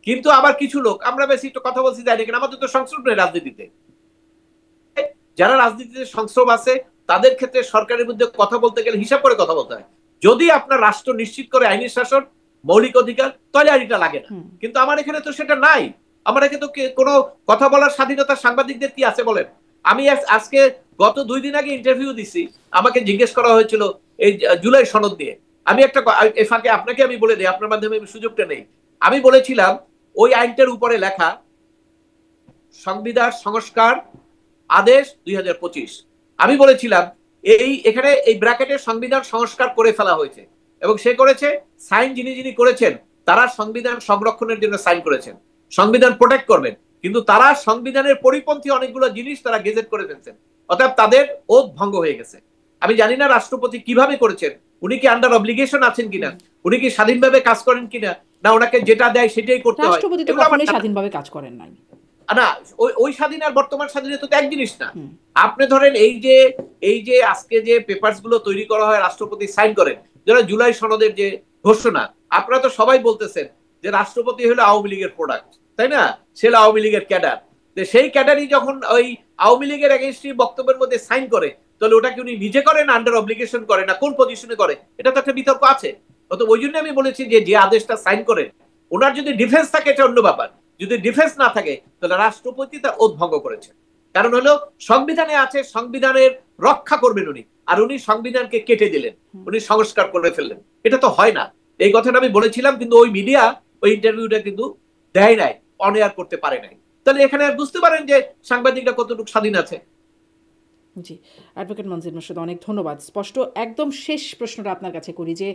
B: কিন্তু আবার কিছু লোক, আমরা বেশি একটু কথা বলছি যাই না, কেন আমাদের তো সংশ্রম নেই রাজনীতিতে। যারা রাজনীতিতে সংশ্রম আছে তাদের ক্ষেত্রে সরকারের বিরুদ্ধে কথা বলতে গেলে হিসাব করে কথা বলতে হয়। যদি আপনার রাষ্ট্র নিশ্চিত করে আইনি শাসন, মৌলিক অধিকার, তাহলে আর এটা লাগে না। কিন্তু আমার এখানে তো সেটা নাই। আমার এখানে তো কোনো কথা বলার স্বাধীনতা সাংবাদিকদের কি আছে বলেন? আমি আজকে গত 2 দিন আগে ইন্টারভিউ দিছি, আমাকে জিজ্ঞেস করা হয়েছিল এই জুলাই সনদ নিয়ে। আমি একটা ফাঁকে আপনাকে আমি বলে দিই, আপনার মাধ্যমে আমি সুযোগটা নেই। আমি বলেছিলাম ওই আইনটার উপরে লেখা সংবিধান সংস্কার আদেশ 2025। আমি বলেছিলাম এখানে এই ব্র্যাকেটে সংবিধান সংস্কার করে ফেলা হয়েছে, এবং সে করেছে সাইন, যিনি করেছেন তারা সংবিধান সংরক্ষণের জন্য সাইন করেছেন, সংবিধান প্রোটেক্ট করবেন। কিন্তু তারা সংবিধানের পরিপন্থী অনেকগুলো জিনিস তারা গেজেট করে ফেলছেন, অর্থাৎ তাদের ওথ ভঙ্গ হয়ে গেছে। আমি জানি না রাষ্ট্রপতি কিভাবে করেছেন, উনি কি আন্ডার অব্লিগেশন আছেন কিনা, উনি কি স্বাধীনভাবে কাজ করেন কিনা, না ওনাকে যেটা দেয় সেটাই করতে হয়।
A: রাষ্ট্রপতি তো কখনোই স্বাধীনভাবে কাজ করেন নাই
B: না। ওই স্বাধীন আর বর্তমান স্বাধীনতা তো এক জিনিস না। আপনি ধরেন এই যে আজকে যে পেপারস গুলো তৈরি করা হয়, রাষ্ট্রপতি সাইন করেন, যারা জুলাই সনদের যে ঘোষণা, আপনারা তো সবাই বলতেছেন যে রাষ্ট্রপতি হলো আওয়ামী লীগের প্রোডাক্ট, তাই না? সে আওয়ামী লীগের ক্যাডার। সেই ক্যাডারই যখন ওই আওয়ামী লীগের এগেইনস্টে বক্তব্যের মধ্যে সাইন করে, তাহলে ওটা কি উনি নিজে করেন, আন্ডার অব্লিগেশন করে, না কোন পজিশনে করে? এটা তো একটা বিতর্ক আছে। তো ওই জন্য আমি বলেছি যে আদেশটা সাইন করে ওনার যদি ডিফেন্স থাকে এটা অন্য ব্যাপার, যদি ডিফেন্স না থাকে তাহলে রাষ্ট্রপতি তার ওথ ভঙ্গ করেছে। কারণ হলো সংবিধানে আছে, সংবিধানের রক্ষা করবেন উনি, আর উনি সংবিধানকে কেটে দিলেন, উনি সংস্কার করে ফেললেন। এটা তো হয় না। এই কথাটা আমি বলেছিলাম, কিন্তু ওই মিডিয়া ওই ইন্টারভিউটা কিন্তু দেয় নাই, অন এয়ার করতে পারে নাই। তাহলে এখানে বুঝতে পারেন যে সাংবাদিকরা কতটুকু স্বাধীন আছে।
A: জি, অ্যাডভোকেট মনজির মোরশেদ, অনেক ধন্যবাদ। স্পষ্ট একদম শেষ প্রশ্নটা আপনার কাছে করি যে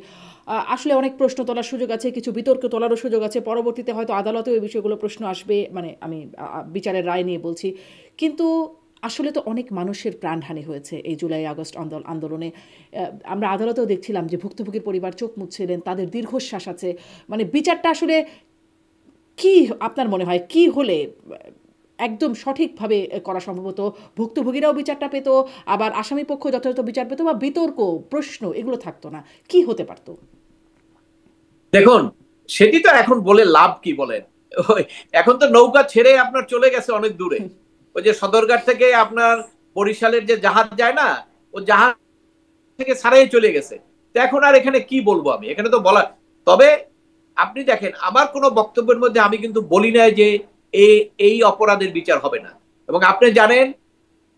A: আসলে অনেক প্রশ্ন তোলার সুযোগ আছে, কিছু বিতর্ক তোলারও সুযোগ আছে, পরবর্তীতে হয়তো আদালতেও এই বিষয়গুলো প্রশ্ন আসবে, মানে আমি বিচারের রায় নিয়ে বলছি। কিন্তু আসলে তো অনেক মানুষের প্রাণহানি হয়েছে এই জুলাই আগস্ট আন্দোলনে। আমরা আদালতেও দেখছিলাম যে ভুক্তভোগীর পরিবার চোখ মুছছিলেন, তাদের দীর্ঘশ্বাস আছে। মানে বিচারটা আসলে কি আপনার মনে হয় কি হলে একদম সঠিকভাবে করা সম্ভবত, ভুক্তভোগীরাও বিচারটা পেত, আবার আসামি পক্ষ যথাযথ বিচার পেত, বা বিতর্ক প্রশ্ন এগুলো থাকতো না? কি হতে পারত?
B: দেখুন, সেটি তো এখন বলে লাভ কি বলেন? এখন তো নৌকা ছেড়ে আপনার চলে গেছে অনেক দূরে। ওই যে সদরঘাট থেকে আপনার বরিশালের যে জাহাজ যায় না, ও জাহাজ থেকে ছাড়াই চলে গেছে। তো এখন আর এখানে কি বলবো আমি, এখানে তো বলা। তবে আপনি দেখেন, আমার কোনো বক্তব্যের মধ্যে আমি কিন্তু বলি নাই যে এই অপরাধের বিচার হবে না। এবং আপনি জানেন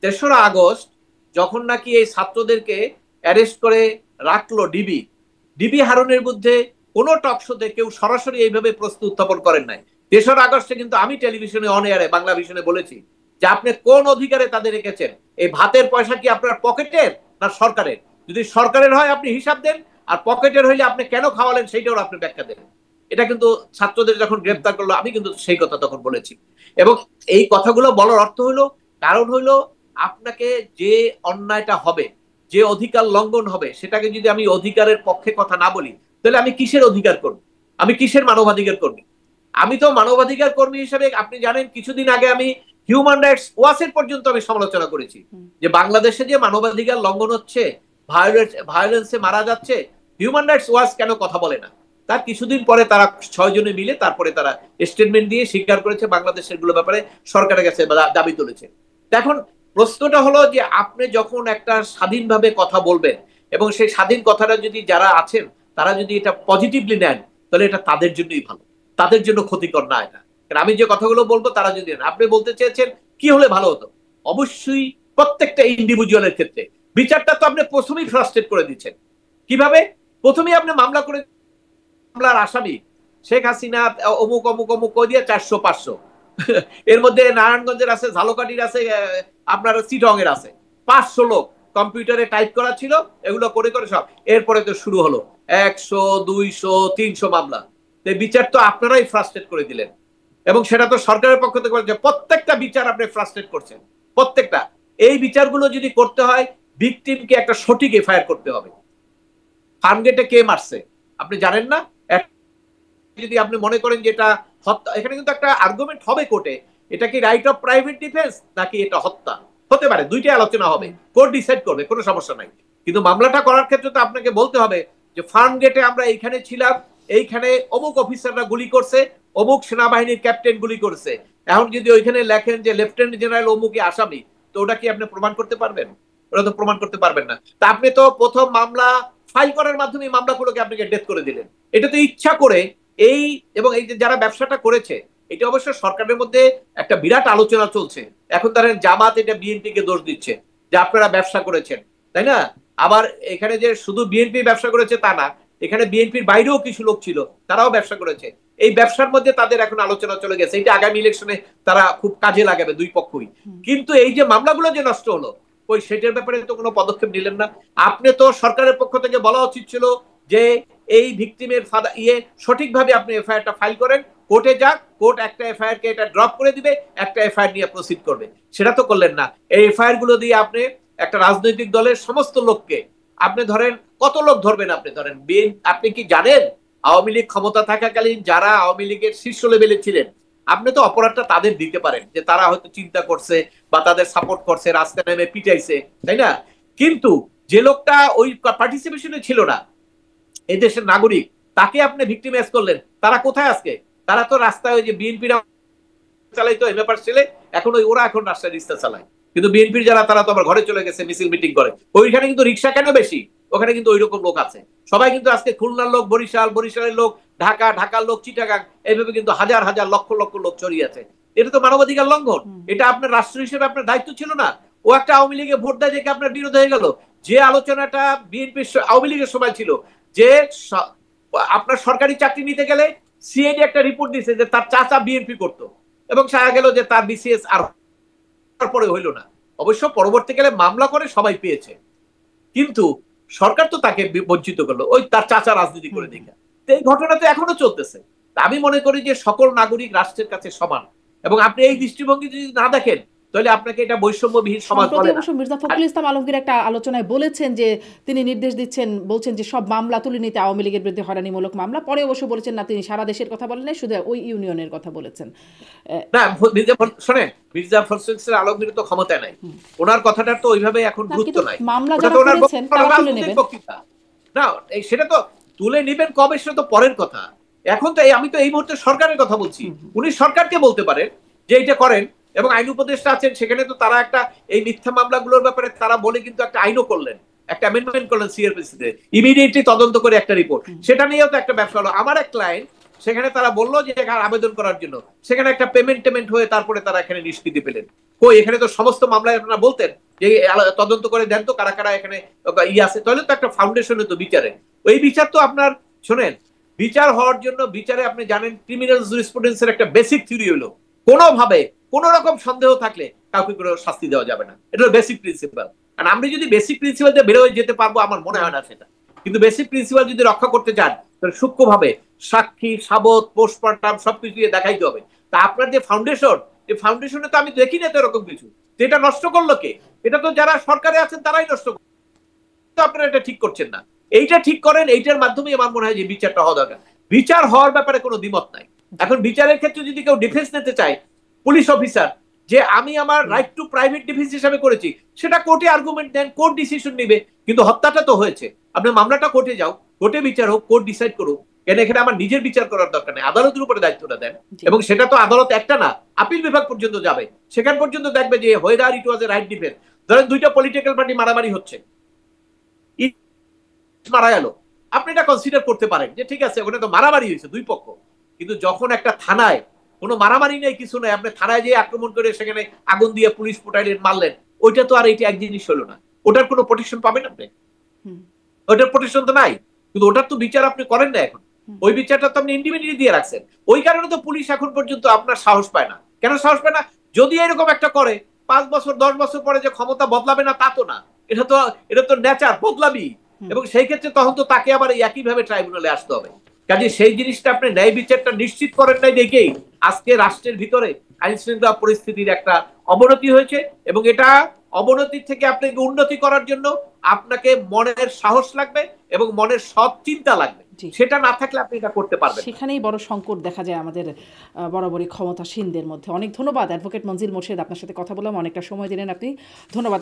B: ৩রা আগস্ট যখন নাকি এই ছাত্রদেরকে অ্যারেস্ট করে রাখলো ডিবি হারুনের বিরুদ্ধে কোন টকশোতে কেউ সরাসরি এইভাবে প্রশ্ন উত্থাপন করেন নাই। ৩রা আগস্টে কিন্তু আমি টেলিভিশনে অন এয়ারে বাংলা ভিশনে বলেছি যে আপনি কোন অধিকারে তাদের রেখেছেন? এই ভাতের পয়সা কি আপনার পকেটের না সরকারের? যদি সরকারের হয় আপনি হিসাব দেন, আর পকেটের হইলে আপনি কেন খাওয়ালেন সেইটাও আপনি ব্যাখ্যা দেন। এটা কিন্তু ছাত্রদের যখন গ্রেপ্তার করলো আমি কিন্তু সেই কথা তখন বলেছি। এবং এই কথাগুলো বলার অর্থ হলো, কারণ হলো আপনাকে যে অন্যায়টা হবে, যে অধিকার লঙ্ঘন হবে, সেটাকে যদি আমি অধিকারের পক্ষে কথা না বলি, তাহলে আমি কিসের অধিকার কর্মী? আমি কিসের মানবাধিকার কর্মী? আমি তো মানবাধিকার কর্মী হিসেবে, আপনি জানেন কিছুদিন আগে আমি হিউম্যান রাইটস ওয়াচের পর্যন্ত আমি সমালোচনা করেছি যে বাংলাদেশে যে মানবাধিকার লঙ্ঘন হচ্ছে, ভায়োলেন্সে মারা যাচ্ছে, হিউম্যান রাইটস ওয়াচ কেন কথা বলে না? তার কিছুদিন পরে তারা 6 জনে মিলে তারপরে তারা স্টেটমেন্ট দিয়ে স্বীকার করেছে বাংলাদেশের গুলো ব্যাপারে সরকারের কাছে দাবি তুলেছে। এখন প্রশ্নটা হলো যে আপনি যখন একটা স্বাধীনভাবে কথা বলবেন, এবং সেই স্বাধীন কথাটা যদি যারা আছেন তারা যদি এটা পজিটিভলি নেন, তাহলে এটা তাদের জন্যই ভালো, তাদের জন্য ক্ষতিকর না এটা। আমি যে কথাগুলো বলবো তারা যদি নেন, আপনি বলতে চেয়েছেন কি হলে ভালো হতো? অবশ্যই প্রত্যেকটা ইন্ডিভিজুয়ালের ক্ষেত্রে বিচারটা তো আপনি প্রথমেই ফ্রাস্ট্রেট করে দিচ্ছেন। কিভাবে? প্রথমেই আপনি মামলা করে, মামলার আসামি শেখ হাসিনা অমুক অমুক অমুক করে দিয়ে 400-500, এর মধ্যে নারায়ণগঞ্জের আছে, ঝালকাঠির আছে, আপনার চিটং এর আছে, 500 লোক কম্পিউটারে টাইপ করা ছিল, এগুলো করে করে সব। এরপরে তো শুরু হলো 100, 200, 300 মামলা। বিচার তো আপনারাই ফ্রাস্ট্রেট করে দিলেন, এবং সেটা তো সরকারের পক্ষ থেকে বলছে প্রত্যেকটা বিচার আপনি ফ্রাস্ট্রেট করছেন, প্রত্যেকটা। এই বিচারগুলো যদি করতে হয়, ভিকটিমকে একটা সঠিক এফআইআর করতে হবে। ফার্মগেটে কে মারছে আপনি জানেন না? যদি আপনি মনে করেন যে এটা হত্যা, এখানে কিন্তু একটা আর্গুমেন্ট হবে কোর্টে, এটা কি রাইট অফ প্রাইভেট ডিফেন্স নাকি এটা হত্যা, হতে পারে, দুইটাই আলোচনা হবে, কোর্ট ডিসাইড করবে, কোনো সমস্যা নাই। কিন্তু মামলাটা করার ক্ষেত্রে তো আপনাকে বলতে হবে যে ফার্ম গেটে আমরা এইখানে ছিলাম, এইখানে অমুক অফিসাররা গুলি করছে, অমুক সেনাবাহিনীর ক্যাপ্টেন গুলি করেছে। এখন যদি ওইখানে লেখেন যে লেফটেন্যান্ট জেনারেল অমুকই আসামি, তো ওটা কি আপনি প্রমাণ করতে পারবেন? ওটা তো প্রমাণ করতে পারবেন না। তা আপনি তো প্রথম মামলা ফাইল করার মাধ্যমে মামলাগুলোকে আপনাকে ডেথ করে দিলেন। এটা তো ইচ্ছা করে এই, এবং এই যে যারা ব্যবসাটা করেছে, এটা অবশ্য সরকারের মধ্যে একটা বিরাট আলোচনা চলছে। এখন ধরেন জামাত এটা বিএনপিকে দোষ দিচ্ছে যে আপনারা ব্যবসা করেছেন, তাই না? আবার এখানে যে শুধু বিএনপি ব্যবসা করেছে তা না, এখানে বিএনপির বাইরেও কিছু লোক ছিল, তারাও ব্যবসা করেছে। এই ব্যবসার মধ্যে তাদের এখন আলোচনা চলে গেছে, এটা আগামী ইলেকশনে তারা খুব কাজে লাগাবে দুই পক্ষই। কিন্তু এই যে মামলাগুলো যে নষ্ট হলো, ওই সেটার ব্যাপারে তো কোনো পদক্ষেপ নিলেন না। আপনি তো সরকারের পক্ষ থেকে বলা উচিত ছিল যে এই ভিকটিমের সঠিকভাবে আপনি এফআইআরটা ফাইল করেন, কোর্টে যাক, কোর্ট একটা এফআইআর কে এটা ড্রপ করে দিবে, একটা এফআইআর নিয়ে প্রসিড করবে। সেটা তো করলেন না। এই এফআইআর গুলো দিয়ে আপনি একটা রাজনৈতিক দলের সমস্ত লোককে, আপনি ধরেন কত লোক ধরবেন? আপনি ধরেন আপনি কি জানেন আওয়ামী লীগ ক্ষমতা থাকাকালীন যারা আওয়ামী লীগের শীর্ষ লেভেলে ছিলেন, আপনি তো অপরাধটা তাদের দিতে পারেন যে তারা হয়তো চিন্তা করছে বা তাদের সাপোর্ট করছে, রাস্তায় নেমে পিটাইছে, তাই না? কিন্তু যে লোকটা ওই পার্টিসিপেশনে ছিল না, এই দেশের নাগরিক, তাকে আপনি ভিক্টিমাইজ করলেন, তারা কোথায় আজকে? তারা তো রাস্তায় ওই যে বিএনপির চালাইতো এই ব্যাপার ছেলে, এখন ওরা এখন রাস্তায় রিক্সা চালায়। কিন্তু বিএনপির যারা তারা তো আবার ঘরে চলে গেছে, মিছিল মিটিং করে। ওইখানে কিন্তু রিক্সা কেন বেশি? ওখানে কিন্তু ওইরকম লোক আছে। সবাই কিন্তু আজকে খুলনার লোক বরিশাল, বরিশালের লোক ঢাকা, ঢাকার লোক চিটাগাং, এইভাবে কিন্তু হাজার হাজার লক্ষ লক্ষ লোক ছড়িয়ে আছে। এটা তো মানবাধিকার লঙ্ঘন। এটা আপনার রাষ্ট্র হিসেবে আপনার দায়িত্ব ছিল না? ও একটা আওয়ামী লীগে ভোট দেয় দেখে আপনার বিরোধ হয়ে গেল। যে আলোচনাটা বিএনপির আওয়ামী লীগের সময় ছিল যে আপনার সরকারি চাকরি নিতে গেলে সিআইডি একটা রিপোর্ট দিয়েছে যে তার চাচা বিএনপি করতো, এবং সারা গেল যে তার বিসিএস আর পরে হইল না। অবশ্য পরবর্তীকালে মামলা করে সবাই পেয়েছে, কিন্তু সরকার তো তাকে বঞ্চিত করলো ওই তার চাচা রাজনীতি করে দেখে। এই ঘটনা তো এখনো চলতেছে। আমি মনে করি যে সকল নাগরিক রাষ্ট্রের কাছে সমান, এবং আপনি এই দৃষ্টিভঙ্গি যদি না দেখেন তাহলে আপনাকে এটা বৈষম্যবিহীন সমাজ বলে না।
A: অবশ্য মির্জা ফখরুল ইসলাম আলমগীর একটা আলোচনায় বলেছেন যে তিনি নির্দেশ দিচ্ছেন, বলছেন যে সব মামলা তুলে নিতে, আওয়ামী লীগের বিরুদ্ধে হয়রানিমূলক মামলা। পরে অবশ্য বলেছেন না, তিনি সারা দেশের কথা বলেন নাই, শুধু ওই ইউনিয়নের কথা বলেছেন।
B: না শোনেন, মির্জা ফখরুল ইসলাম আলমগীর তো ক্ষমতায় নাই, ওনার কথাটার তো ওইভাবে এখন গুরুত্ব নাই।
A: মামলা যারা করেছেন তারা তুলে নেবেন
B: না, সেটা তো তুলে নেবেন কবে সেটা তো পরের কথা। এখন তো আমি তো এই মুহূর্তে সরকারের কথা বলছি। উনি সরকারকে বলতে পারেন যে এইটা করেন, এবং আইন উপদেষ্টা আছেন সেখানে তো তারা একটা এই মিথ্যা মামলাগুলোর ব্যাপারে তারা বলে কিন্তু একটা আইনও করলেন, একটা অ্যামেন্ডমেন্ট করলেন সিআরপিসিতে, ইমিডিয়েটলি তদন্ত করে একটা রিপোর্ট। সেটা নিয়েও তো একটা ব্যবসা হলো। আমার এক ক্লায়েন্ট সেখানে তারা বললো যে আবেদন করার জন্য, সেখানে একটা পেমেন্ট হয়ে তারপরে তারা এখানে নিষ্কৃতি পেলেন। কই, এখানে তো সমস্ত মামলায় আপনারা বলতেন যে তদন্ত করে দেন তো কারা কারা এখানে আছে, তাহলে তো একটা ফাউন্ডেশন হতো বিচারে। ওই বিচার তো আপনার শোনেন, বিচার হওয়ার জন্য বিচারে আপনি জানেন ক্রিমিনাল জুরিসপ্রুডেন্সের একটা বেসিক থিওরি হলো কোনোভাবে কোন রকম সন্দেহ থাকলে কাউকে কোনো শাস্তি দেওয়া যাবে না। এটা হলো বেসিক প্রিন্সিপাল। আর আমরা যদি বেসিক প্রিন্সিপাল দিয়ে বের হয়ে যেতে পারবো আমার মনে হয় না সেটা। কিন্তু বেসিক প্রিন্সিপাল যদি রক্ষা করতে চান তাহলে সূক্ষ্মভাবে সাক্ষী, সাবত, পোস্টমর্টম সবকিছু দিয়ে দেখাইতে হবে। তা আপনার যে ফাউন্ডেশন, এই ফাউন্ডেশনে তো আমি দেখি না তো এরকম কিছু। এটা নষ্ট করলো কে? এটা তো যারা সরকারে আছেন তারাই নষ্ট করলো। আপনারা এটা ঠিক করছেন না। এইটা ঠিক করেন, এইটার মাধ্যমে আমার মনে হয় যে বিচারটা হওয়া দরকার। বিচার হওয়ার ব্যাপারে কোনো দ্বিমত নাই। এখন বিচারের ক্ষেত্রে যদি কেউ ডিফেন্স নিতে চায়, পুলিশ অফিসার, যে আমি আমার রাইট টু প্রাইভেট ডিফেন্স হিসাবে করেছি, সেটা কোর্টে আর্গুমেন্ট দেন, কোর্ট ডিসিশন নেবে। কিন্তু হত্যাটা তো হয়েছে, আপনার মামলাটা কোর্টে যাও, কোর্টে বিচার হোক, কোর্ট ডিসাইড করুক। কেন এখানে আমার নিজের বিচার করার দরকার নেই, আদালতের উপরে দায়িত্বটা দেন। এবং সেটা তো আদালত একটা না, আপিল বিভাগ পর্যন্ত যাবে, সেখান পর্যন্ত দেখবে যে হোয়েদার ইট ওয়াজ এ রাইট ডিফেন্স। ধরেন দুইটা পলিটিক্যাল পার্টি মারামারি হচ্ছে, মারা গেল, আপনি এটা কনসিডার করতে পারেন যে ঠিক আছে ওখানে তো মারামারি হয়েছে দুই পক্ষ। কিন্তু যখন একটা থানায় কোনো মারামারি নেই, কিছু নেই, আপনি থানায় যেয়ে আক্রমণ করে সেখানে আগুন দিয়ে পুলিশ ফুটাইলেন, মারলেন, ওইটা তো আর এইটা এক জিনিস হলো না। ওটার কোনো প্রোটেকশন পাবেন আপনি? ওটার প্রোটেকশন তো নাই। কিন্তু ওটার তো বিচার আপনি করেন না এখন। ওই বিচারটা তো আপনি ইন্ডিভিজুয়ালি দিয়ে রাখছেন। ওই কারণে তো পুলিশ এখন পর্যন্ত আপনার সাহস পায় না। কেন সাহস পায় না? যদি এরকম একটা করে 5 বছর 10 বছর পরে যে ক্ষমতা বদলাবে না তা তো না। এটা তো নেচার, বদলাবি। এবং সেই ক্ষেত্রে তখন তো তাকে আবার একইভাবে ট্রাইব্যুনালে আসতে হবে। কাজে সেই জিনিসটা আপনি ন্যায় বিচারটা নিশ্চিত করেন নাই দেখেই আজকে রাষ্ট্রের ভিতরে আইন শৃঙ্খলা পরিস্থিতির একটা অবনতি হয়েছে। এবং এটা অবনতির থেকে আপনাকে উন্নতি করার জন্য আপনাকে মনের সাহস লাগবে এবং মনের সৎ চিন্তা লাগবে। সেটা না থাকলে আপনি এটা করতে পারবেন।
A: সেখানেই বড় সংকট দেখা যায় আমাদের বরাবরই ক্ষমতাসীনদের মধ্যে। অনেক ধন্যবাদ অ্যাডভোকেট মনজিল মোর্শেদ, আপনার সাথে কথা বললাম, অনেকটা সময় দিলেন আপনি, ধন্যবাদ।